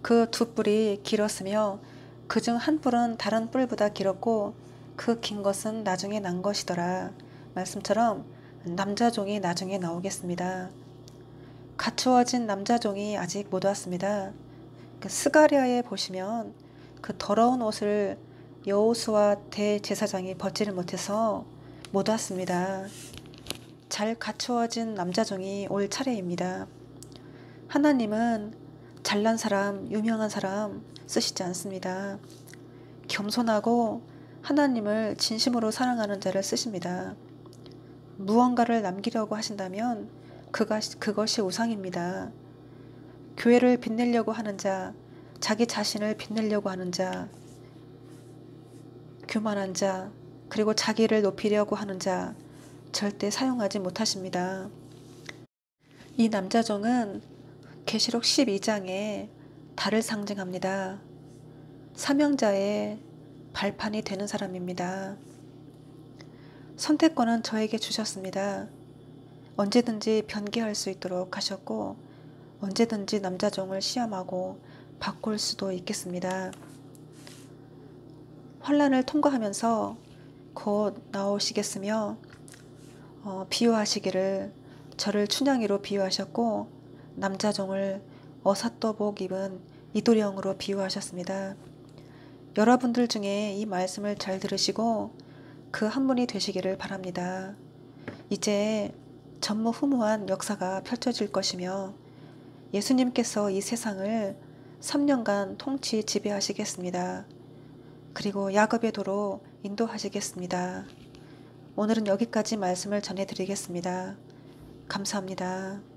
그 두 뿔이 길었으며 그중 한 뿔은 다른 뿔보다 길었고 그 긴 것은 나중에 난 것이더라. 말씀처럼 남자종이 나중에 나오겠습니다. 갖추어진 남자종이 아직 못 왔습니다. 스가랴에 보시면 그 더러운 옷을 여호수아 대제사장이 벗지를 못해서 못 왔습니다. 잘 갖추어진 남자종이 올 차례입니다. 하나님은 잘난 사람, 유명한 사람 쓰시지 않습니다. 겸손하고 하나님을 진심으로 사랑하는 자를 쓰십니다. 무언가를 남기려고 하신다면 그것이 우상입니다. 교회를 빛내려고 하는 자, 자기 자신을 빛내려고 하는 자, 교만한 자, 그리고 자기를 높이려고 하는 자 절대 사용하지 못하십니다. 이 남자종은 계시록 12장에 달을 상징합니다. 사명자의 발판이 되는 사람입니다. 선택권은 저에게 주셨습니다. 언제든지 변개할 수 있도록 하셨고 언제든지 남자종을 시험하고 바꿀 수도 있겠습니다. 환난을 통과하면서 곧 나오시겠으며 비유하시기를 저를 춘향이로 비유하셨고 남자종을 어사또복 입은 이도령으로 비유하셨습니다. 여러분들 중에 이 말씀을 잘 들으시고 그 한 분이 되시기를 바랍니다. 이제 전무후무한 역사가 펼쳐질 것이며 예수님께서 이 세상을 3년간 통치 지배하시겠습니다. 그리고 야곱의 도로 인도하시겠습니다. 오늘은 여기까지 말씀을 전해드리겠습니다. 감사합니다.